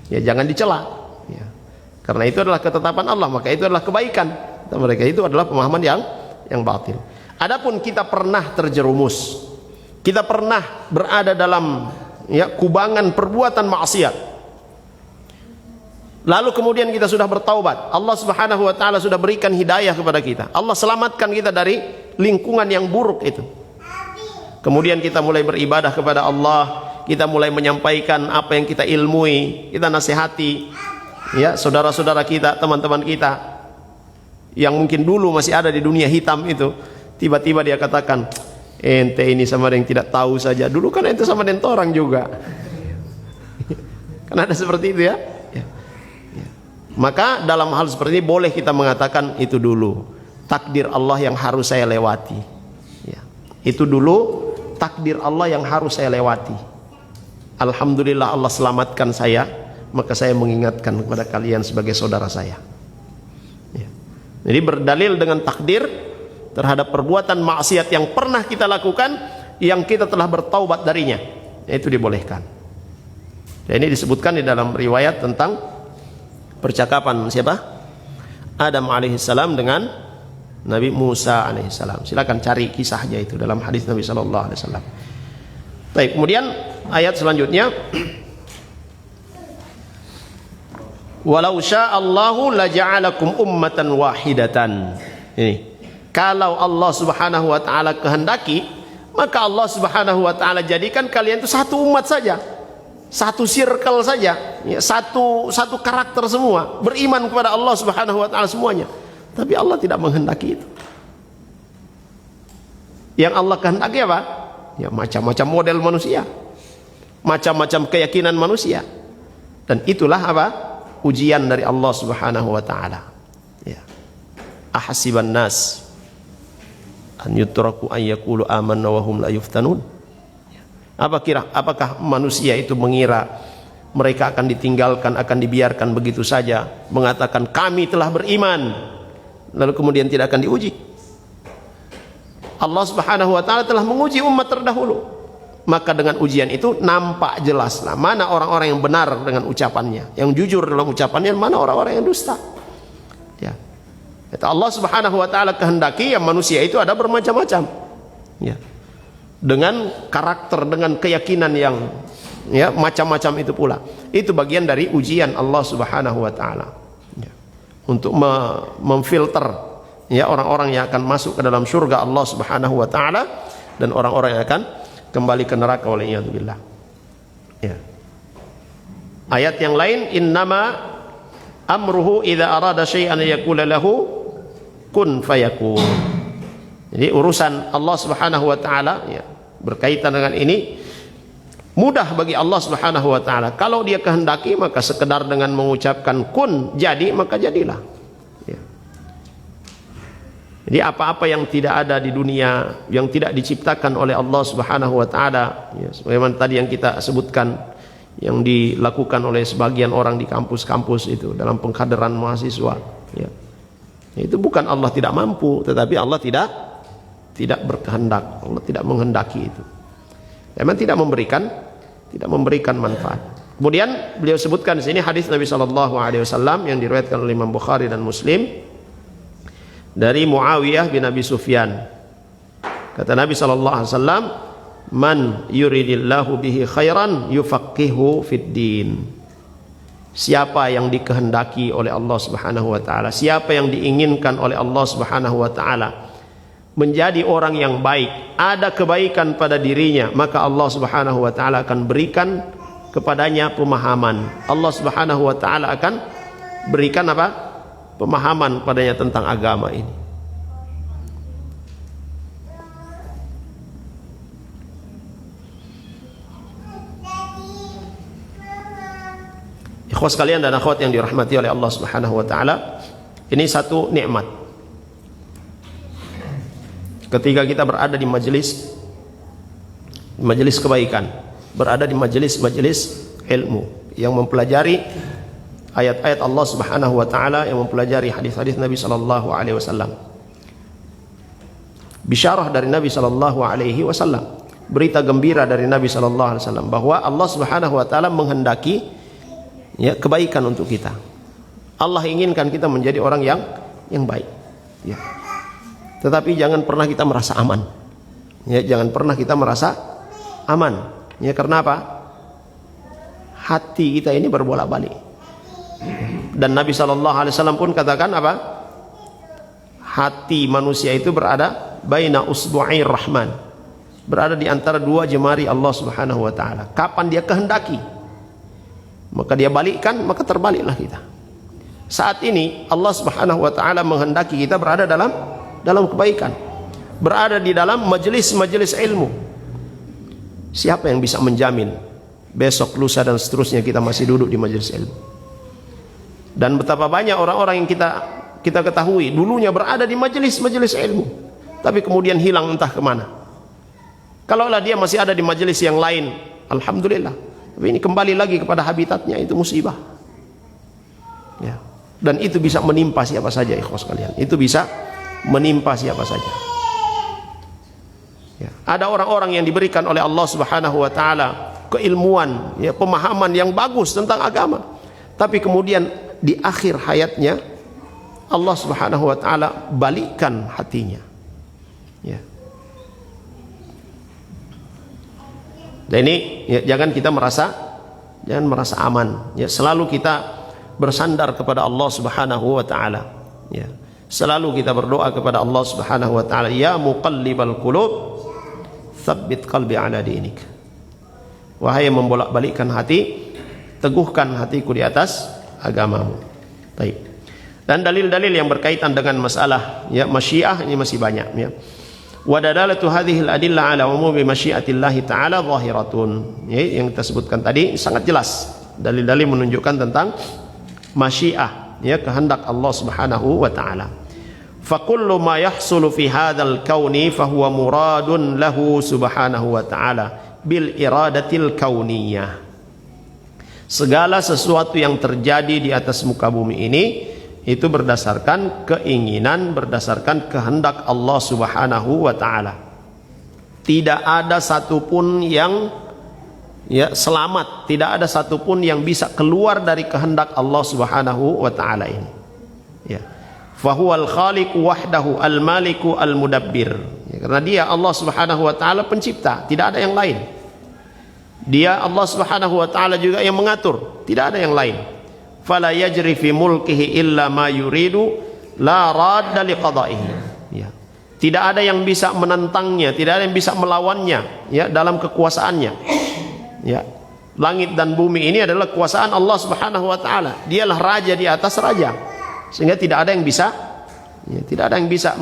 Ya jangan dicela. Ya. Karena itu adalah ketetapan Allah, maka itu adalah kebaikan. Dan mereka itu adalah pemahaman yang batil. Adapun kita pernah terjerumus, kita pernah berada dalam kubangan perbuatan maksiat, lalu kemudian kita sudah bertaubat, Allah Subhanahu wa taala sudah berikan hidayah kepada kita, Allah selamatkan kita dari lingkungan yang buruk itu. Kemudian kita mulai beribadah kepada Allah, kita mulai menyampaikan apa yang kita ilmui, kita nasihati ya saudara-saudara kita, teman-teman kita yang mungkin dulu masih ada di dunia hitam itu. Tiba-tiba dia katakan, "Ente ini sama yang tidak tahu saja, dulu kan ente sama dengan orang juga." Kan ada seperti itu ya. Maka dalam hal seperti ini boleh kita mengatakan itu dulu takdir Allah yang harus saya lewati ya. Itu dulu takdir Allah yang harus saya lewati. Alhamdulillah Allah selamatkan saya, maka saya mengingatkan kepada kalian sebagai saudara saya ya. Jadi berdalil dengan takdir terhadap perbuatan maksiat yang pernah kita lakukan, yang kita telah bertaubat darinya, itu dibolehkan. Dan ini disebutkan di dalam riwayat tentang percakapan siapa? Adam alaihissalam dengan Nabi Musa alaihissalam. Silakan cari kisahnya itu dalam hadis Nabi sallallahu alaihi wasallam. Baik, kemudian ayat selanjutnya, walau sya'allahu laja'alakum ummatan wahidatan. Ini, kalau Allah Subhanahu wa taala kehendaki, maka Allah Subhanahu wa taala jadikan kalian itu satu umat saja. Satu circle saja, ya, satu karakter semua, beriman kepada Allah Subhanahu wa taala semuanya. Tapi Allah tidak menghendaki itu. Yang Allah kehendaki apa? Ya macam-macam model manusia, macam-macam keyakinan manusia. Dan itulah apa? Ujian dari Allah Subhanahu wa taala. Ya. Ahasiban nas an yutraku an yaqulu amanna wa hum la yuftanun. Apakah manusia itu mengira mereka akan ditinggalkan, akan dibiarkan begitu saja, mengatakan kami telah beriman, lalu kemudian tidak akan diuji? Allah Subhanahu wa taala telah menguji umat terdahulu, maka dengan ujian itu nampak jelaslah mana orang-orang yang benar dengan ucapannya, yang jujur dalam ucapannya, mana orang-orang yang dusta. Ya. Allah Subhanahu wa taala kehendaki yang manusia itu ada bermacam-macam. Ya. Dengan karakter, dengan keyakinan yang ya macam-macam itu pula. Itu bagian dari ujian Allah Subhanahu wa taala. Ya. Untuk memfilter ya orang-orang yang akan masuk ke dalam surga Allah Subhanahu wa taala dan orang-orang yang akan kembali ke neraka waliyadzubillah. Ya. Ayat yang lain, innama amruhu idza arada syai'an yaqula lahu kun fayakun. Jadi urusan Allah Subhanahu wa taala ya, berkaitan dengan ini mudah bagi Allah Subhanahu wa taala. Kalau dia kehendaki maka sekedar dengan mengucapkan kun jadi maka jadilah. Ya. Jadi apa-apa yang tidak ada di dunia, yang tidak diciptakan oleh Allah Subhanahu wa taala, ya, sebagaimana tadi yang kita sebutkan yang dilakukan oleh sebagian orang di kampus-kampus itu dalam pengkaderan mahasiswa, ya. Itu bukan Allah tidak mampu, tetapi Allah tidak berkehendak, Allah tidak menghendaki itu. Memang tidak memberikan manfaat. Kemudian beliau sebutkan di sini hadis Nabi sallallahu alaihi wasallam yang diriwayatkan oleh Imam Bukhari dan Muslim dari Muawiyah bin Abi Sufyan. Kata Nabi sallallahu alaihi wasallam, "Man yuridillahu bihi khairan yufaqihu fid din." Siapa yang dikehendaki oleh Allah Subhanahu wa taala, siapa yang diinginkan oleh Allah Subhanahu wa taala menjadi orang yang baik, ada kebaikan pada dirinya, maka Allah Subhanahu wa taala akan berikan kepadanya pemahaman. Allah Subhanahu wa taala akan berikan apa? Pemahaman padanya tentang agama ini. Ikhwas sekalian dan akhwat yang dirahmati oleh Allah Subhanahu wa taala, ini satu nikmat. Ketika kita berada di majelis kebaikan, berada di majelis ilmu yang mempelajari ayat-ayat Allah Subhanahu wa taala, yang mempelajari hadis-hadis Nabi sallallahu alaihi wasallam. Bisyarah dari Nabi sallallahu alaihi wasallam, berita gembira dari Nabi sallallahu alaihi wasallam bahwa Allah Subhanahu wa taala menghendaki ya kebaikan untuk kita. Allah inginkan kita menjadi orang yang baik. Ya. Tetapi jangan pernah kita merasa aman. Ya, jangan pernah kita merasa aman. Ya, karena apa? Hati kita ini berbolak-balik. Dan Nabi SAW pun katakan apa? Hati manusia itu berada baina usbu'ir rahman, berada di antara dua jemari Allah Subhanahu wa taala. Kapan dia kehendaki, maka dia balikkan, maka terbaliklah kita. Saat ini Allah Subhanahu wa taala menghendaki kita berada dalam kebaikan, berada di dalam majelis-majelis ilmu. Siapa yang bisa menjamin besok, lusa dan seterusnya kita masih duduk di majelis ilmu? Dan betapa banyak orang-orang yang kita ketahui dulunya berada di majelis-majelis ilmu, tapi kemudian hilang entah kemana. Kalaulah dia masih ada di majelis yang lain, alhamdulillah. Tapi ini kembali lagi kepada habitatnya, itu musibah. Ya. Dan itu bisa menimpa siapa saja, ikhwas kalian. Itu bisa menimpa siapa saja. Ya. Ada orang-orang yang diberikan oleh Allah Subhanahu wa taala keilmuan, ya, pemahaman yang bagus tentang agama, tapi kemudian di akhir hayatnya Allah Subhanahu wa taala balikkan hatinya. Ya. Dan ini ya, jangan merasa aman. Ya, selalu kita bersandar kepada Allah Subhanahu wa taala. Ya. Selalu kita berdoa kepada Allah Subhanahu wa taala, ya muqallibal qulub, tsabbit qalbi ala dinik. Wahai yang membolak-balikkan hati, teguhkan hatiku di atas agamamu. Baik. Dan dalil-dalil yang berkaitan dengan masalah ya masyiah ini masih banyak, ya. Wa dalalatu hadhihi al-adillah ala umumi masyiatillahi ta'ala zahiratun. Ya, yang kita sebutkan tadi sangat jelas. Dalil-dalil menunjukkan tentang masyiah, ya, kehendak Allah Subhanahu wa taala. Fa kullu ma yahsulu fi hadzal kauni fa huwa muradun lahu subhanahu wa taala bil iradatil kauniyah. Segala sesuatu yang terjadi di atas muka bumi ini itu berdasarkan keinginan, berdasarkan kehendak Allah Subhanahu wa taala. Tidak ada satupun yang ya selamat, tidak ada satupun yang bisa keluar dari kehendak Allah Subhanahu wa taala ini. Ya. Fahuwal khaliqu wahdahu al-maliku al-mudabbir. Ya, karena dia Allah Subhanahu wa taala pencipta, tidak ada yang lain. Dia Allah Subhanahu wa taala juga yang mengatur, tidak ada yang lain. Fala yajri fi mulkihi illa ma yuridu la radda liqada'ihi. Ya. Tidak ada yang bisa menentangnya, tidak ada yang bisa melawannya, ya, dalam kekuasaannya. Ya. Langit dan bumi ini adalah kekuasaan Allah Subhanahu wa taala. Dialah raja di atas raja. Sehingga tidak ada yang bisa, ya, tidak ada yang bisa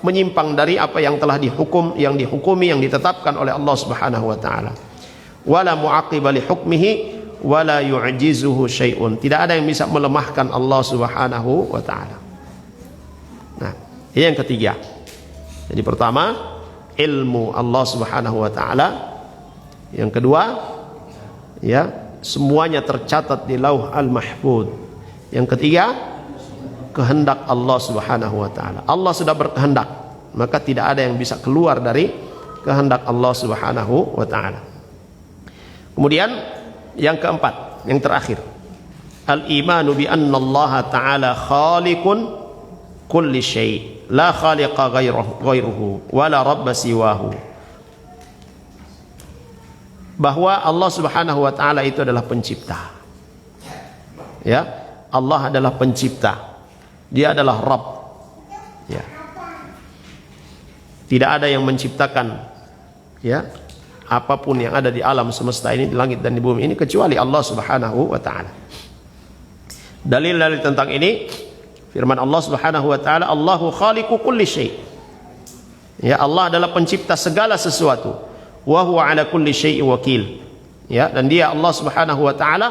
menyimpang dari apa yang telah dihukum, yang dihukumi, yang ditetapkan oleh Allah Subhanahu wa taala. Wala mu'aqqiba li hukmihi wala yu'jizuhu syai'un. Tidak ada yang bisa melemahkan Allah Subhanahu wa taala. Nah, ini yang ketiga. Jadi pertama, ilmu Allah Subhanahu wa taala. Yang kedua, ya, semuanya tercatat di Lauh Al-Mahfuz. Yang ketiga, kehendak Allah Subhanahu wa taala. Allah sudah berkehendak, maka tidak ada yang bisa keluar dari kehendak Allah Subhanahu wa taala. Kemudian yang keempat, yang terakhir, al-imanu bi anna Allah taala khaliqun kulli syai', la khaliqa ghairuhu wa la rabba siwahu. Bahwa Allah Subhanahu wa taala itu adalah pencipta. Ya, Allah adalah pencipta. Dia adalah Rabb. Ya. Tidak ada yang menciptakan, ya, apapun yang ada di alam semesta ini, di langit dan di bumi ini, kecuali Allah Subhanahu wa taala. Dalil-dalil tentang ini, firman Allah Subhanahu wa taala, Allahu khaliqu kulli syai'. Ya, Allah adalah pencipta segala sesuatu. Wa huwa ala kulli syai'in wakil. Ya, dan Dia, Allah Subhanahu wa taala,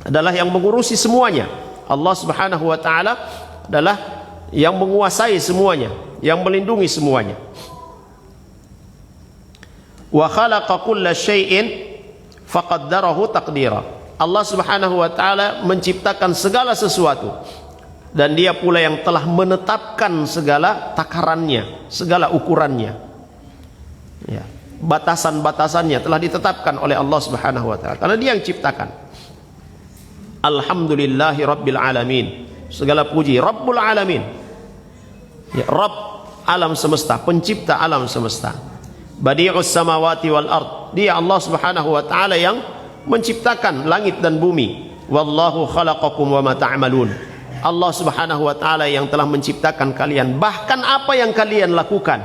adalah yang mengurusi semuanya. Allah Subhanahu wa taala adalah yang menguasai semuanya, yang melindungi semuanya. Wa khalaqa kulla syai'in faqaddarahu taqdira. Allah Subhanahu wa taala menciptakan segala sesuatu, dan Dia pula yang telah menetapkan segala takarannya, segala ukurannya. Ya, batasan-batasannya telah ditetapkan oleh Allah Subhanahu wa taala, karena Dia yang ciptakan. Alhamdulillahi rabbil alamin. Segala puji Rabbul alamin. Ya, Rabb alam semesta, pencipta alam semesta. Badi'us samawati wal ard. Dia, Allah Subhanahu wa taala, yang menciptakan langit dan bumi. Wallahu khalaqakum wa ma ta'malun. Allah Subhanahu wa taala yang telah menciptakan kalian, bahkan apa yang kalian lakukan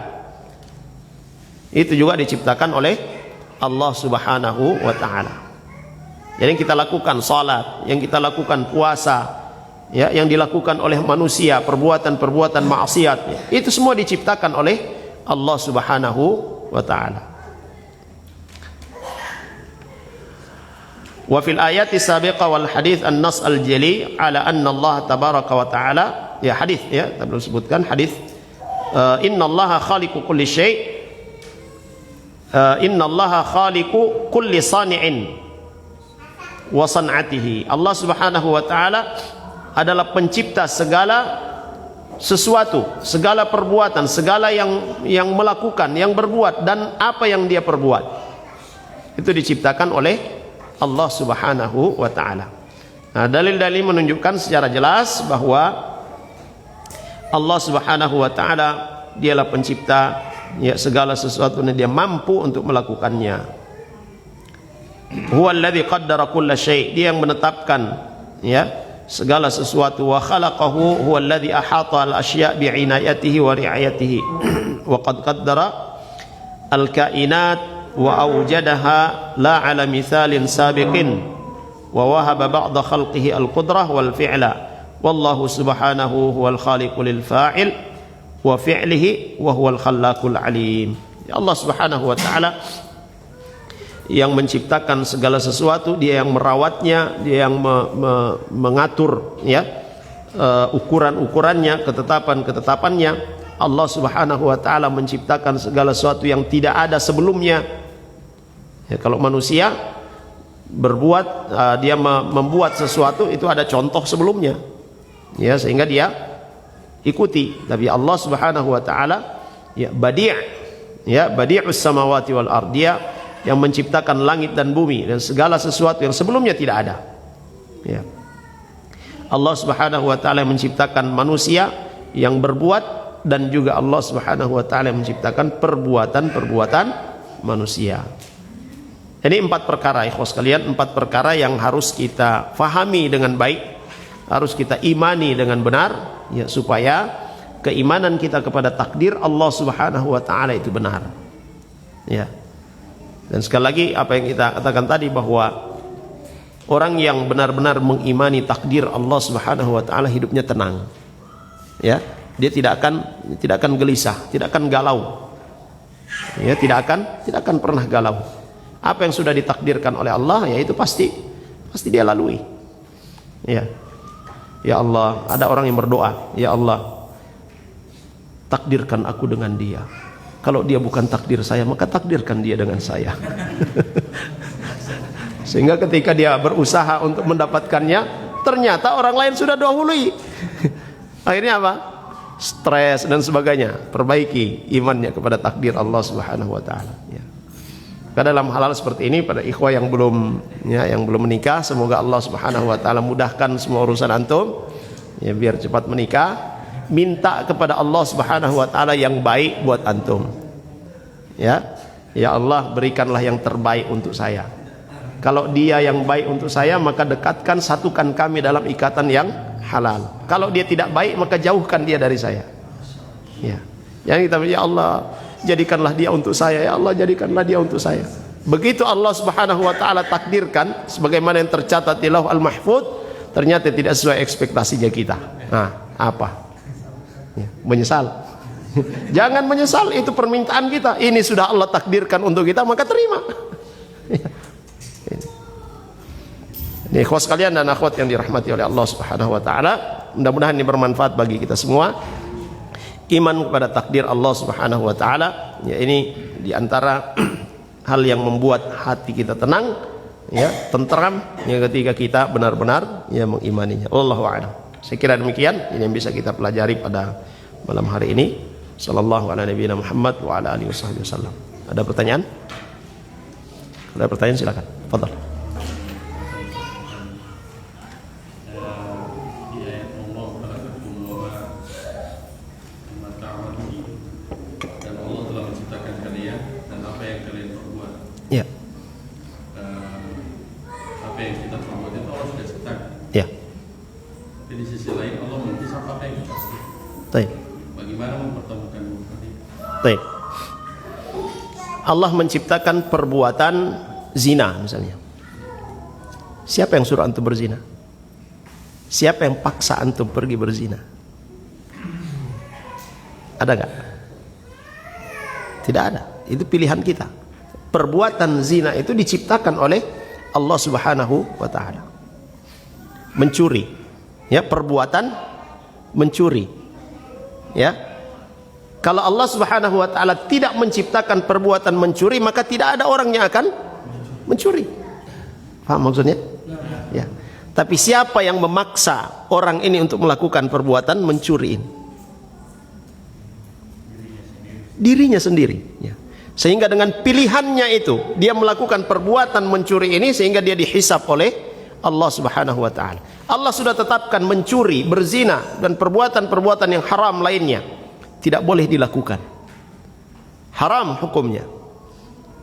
itu juga diciptakan oleh Allah Subhanahu wa taala. Jadi yang kita lakukan salat, yang kita lakukan puasa, ya, yang dilakukan oleh manusia, perbuatan-perbuatan maksiat, ya, itu semua diciptakan oleh Allah Subhanahu wa taala. Wa fil ayati sabiqah wal hadits an-nas al-jali ala anna Allah tabaraka wa taala, ya, hadis, ya, kita belum sebutkan hadis, innallaha khaliqu kulli syai', innallaha khaliqu kulli sani'in wa san'atihi. Allah Subhanahu wa taala adalah pencipta segala sesuatu, segala perbuatan, segala yang melakukan, yang berbuat, dan apa yang Dia perbuat itu diciptakan oleh Allah Subhanahu wa taala. Nah, dalil-dalil menunjukkan secara jelas bahwa Allah Subhanahu wa taala Dialah pencipta, ya, segala sesuatu yang Dia mampu untuk melakukannya. Huwa alladhi qaddara kulla syai'. Dia yang menetapkan, ya, segala sesuatu. Wa khalaqahu huwa alladhi ahata al-asya' bi'inayatihi wa ri'ayatihi. Wa qad qaddara al-kainat wa awjadaha la ala mithalin sabiqin wa wahaba ba'da khalqihi al-qudrah wal fi'la. Wallahu subhanahu huwal khaliqu lil fa'il wa fi'lihi wa huwal khallaqul alim. Allah Subhanahu wa taala yang menciptakan segala sesuatu, Dia yang merawatnya, Dia yang mengatur, ya, ukuran-ukurannya, ketetapan-ketetapannya. Allah Subhanahu wa taala menciptakan segala sesuatu yang tidak ada sebelumnya. Ya, kalau manusia berbuat, dia membuat sesuatu, itu ada contoh sebelumnya, ya, sehingga dia ikuti. Tapi Allah Subhanahu wa taala, ya, badi', ya, badi'us samawati wal ard. Dia yang menciptakan langit dan bumi dan segala sesuatu yang sebelumnya tidak ada. Ya. Allah Subhanahu wa taala menciptakan manusia yang berbuat, dan juga Allah Subhanahu wa taala menciptakan perbuatan-perbuatan manusia. Ini 4 perkara, ikhwas sekalian, 4 perkara yang harus kita fahami dengan baik harus kita imani dengan benar, ya, supaya keimanan kita kepada takdir Allah Subhanahu wa taala itu benar. Ya. Dan sekali lagi apa yang kita katakan tadi, bahwa orang yang benar-benar mengimani takdir Allah Subhanahu wa taala hidupnya tenang. Ya, dia tidak akan gelisah, tidak akan galau. Ya, tidak akan pernah galau. Apa yang sudah ditakdirkan oleh Allah, ya itu pasti dia lalui. Ya. Ya Allah, ada orang yang berdoa, ya Allah, takdirkan aku dengan dia. Kalau dia bukan takdir saya, maka takdirkan dia dengan saya. Sehingga ketika dia berusaha untuk mendapatkannya, ternyata orang lain sudah dahului. Akhirnya apa? Stres dan sebagainya. Perbaiki imannya kepada takdir Allah Subhanahu wa taala. Ya. Dalam hal-hal seperti ini, pada ikhwah yang belum menikah, semoga Allah Subhanahu wa taala mudahkan semua urusan antum, ya, biar cepat menikah. Minta kepada Allah Subhanahu wa taala yang baik buat antum. Ya. Ya Allah, berikanlah yang terbaik untuk saya. Kalau dia yang baik untuk saya, maka dekatkan, satukan kami dalam ikatan yang halal. Kalau dia tidak baik, maka jauhkan dia dari saya. Ya. Yang kita, ya Allah, jadikanlah dia untuk saya, ya Allah, jadikanlah dia untuk saya. Begitu Allah Subhanahu wa taala takdirkan sebagaimana yang tercatat di Lauh Al-Mahfuz, ternyata tidak sesuai ekspektasinya kita. Nah, apa? Ya, menyesal. Jangan menyesal, itu permintaan kita. Ini sudah Allah takdirkan untuk kita, maka terima. Ini ikhwas sekalian dan akhwat yang dirahmati oleh Allah Subhanahu wa taala, mudah-mudahan ini bermanfaat bagi kita semua. Iman kepada takdir Allah Subhanahu wa taala, ya, ini diantara hal yang membuat hati kita tenang, ya, tentram, ya, ketika kita benar-benar, ya, mengimaninya. Wallahu a'lam. Saya kira demikian ini yang bisa kita pelajari pada malam hari ini. Sallallahu ala nabiyina Muhammad wa ala alihi wasallam. Ada pertanyaan? Ada pertanyaan, silakan. Fadhal. Ya. Apa yang kita perbuat itu Allah sudah ciptakan. Ya. Tapi di sisi lain Allah menghisap apa yang kita perbuat. Baik. Bagaimana mempertemukan tadi? Baik. Allah menciptakan perbuatan zina misalnya. Siapa yang suruh antum berzina? Siapa yang paksa antum pergi berzina? Ada nggak? Tidak ada. Itu pilihan kita. Perbuatan zina itu diciptakan oleh Allah Subhanahu wa taala. Mencuri, ya, perbuatan mencuri, ya. Kalau Allah Subhanahu wa taala tidak menciptakan perbuatan mencuri, maka tidak ada orang yang akan mencuri. Paham maksudnya? Ya. Tapi siapa yang memaksa orang ini untuk melakukan perbuatan mencuri ini? Dirinya sendiri, ya. Sehingga dengan pilihannya itu dia melakukan perbuatan mencuri ini, sehingga dia dihisab oleh Allah Subhanahu wa taala. Allah sudah tetapkan mencuri, berzina dan perbuatan-perbuatan yang haram lainnya tidak boleh dilakukan. Haram hukumnya.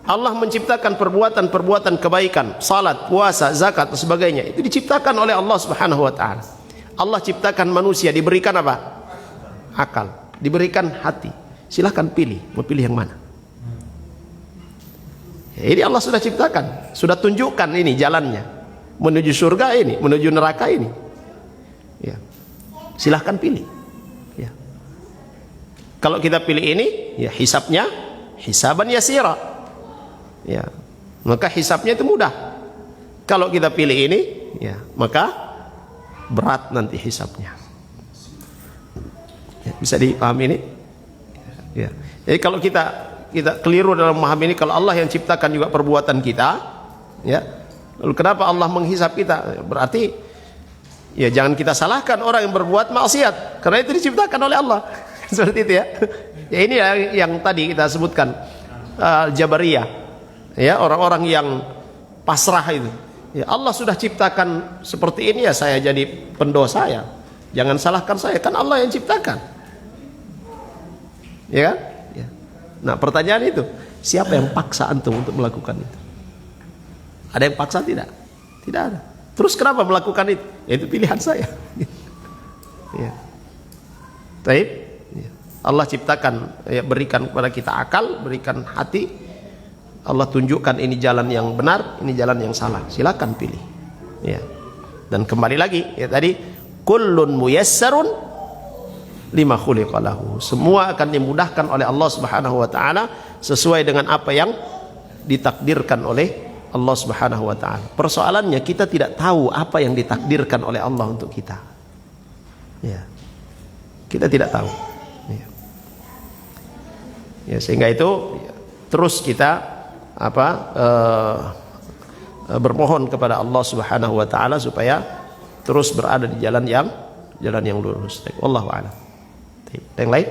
Allah menciptakan perbuatan-perbuatan kebaikan, salat, puasa, zakat dan sebagainya. Itu diciptakan oleh Allah Subhanahu wa taala. Allah ciptakan manusia, diberikan apa? Akal, diberikan hati. Silahkan pilih, mau pilih yang mana? Ini Allah sudah ciptakan, sudah tunjukkan ini jalannya, menuju surga ini, menuju neraka ini. Ya. Silahkan pilih. Ya. Kalau kita pilih ini, ya hisabnya hisaban yasira. Ya. Maka hisabnya itu mudah. Kalau kita pilih ini, ya, maka berat nanti hisabnya. Ya, bisa dipahami ini? Ya. Jadi kalau kita keliru dalam memahami ini, kalau Allah yang ciptakan juga perbuatan kita, ya, lalu kenapa Allah menghisap kita? Berarti ya jangan kita salahkan orang yang berbuat maksiat, karena itu diciptakan oleh Allah. Seperti itu, ya. Ya, ini yang tadi kita sebutkan, Jabariyah, ya, orang-orang yang pasrah itu. Ya, Allah sudah ciptakan seperti ini, ya saya jadi pendosa, ya jangan salahkan saya, kan Allah yang ciptakan, ya kan? Nah, pertanyaan itu, siapa yang paksa antum untuk melakukan itu? Ada yang paksa? Tidak. Tidak ada. Terus kenapa melakukan itu? Ya, itu pilihan saya. Ya. Baik. Ya. Allah ciptakan, ya, berikan kepada kita akal, berikan hati. Allah tunjukkan ini jalan yang benar, ini jalan yang salah. Silakan pilih. Ya. Dan kembali lagi, ya tadi, kullun muyassarun lima khuliqa lahu. Semua akan dimudahkan oleh Allah Subhanahu wa taala sesuai dengan apa yang ditakdirkan oleh Allah Subhanahu wa taala. Persoalannya kita tidak tahu apa yang ditakdirkan oleh Allah untuk kita. Ya. Kita tidak tahu. Ya. Ya, sehingga itu ya, terus kita bermohon kepada Allah Subhanahu wa taala supaya terus berada di jalan yang lurus. Wallahu a'lam. Yang lain?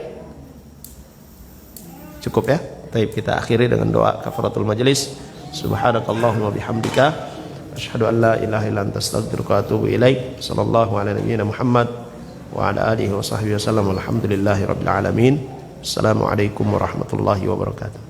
Cukup ya? Baik, kita akhiri dengan doa kafaratul majelis. Subhanakallahumma bihamdika asyhadu an la ilaha illa anta astaghfiruka wa atubu ilaik. Sallallahu ala nabiyyina Muhammad wa ala alihi wa sahbihi wasallam. Alhamdulillahi rabbil alamin. Assalamualaikum warahmatullahi wabarakatuh.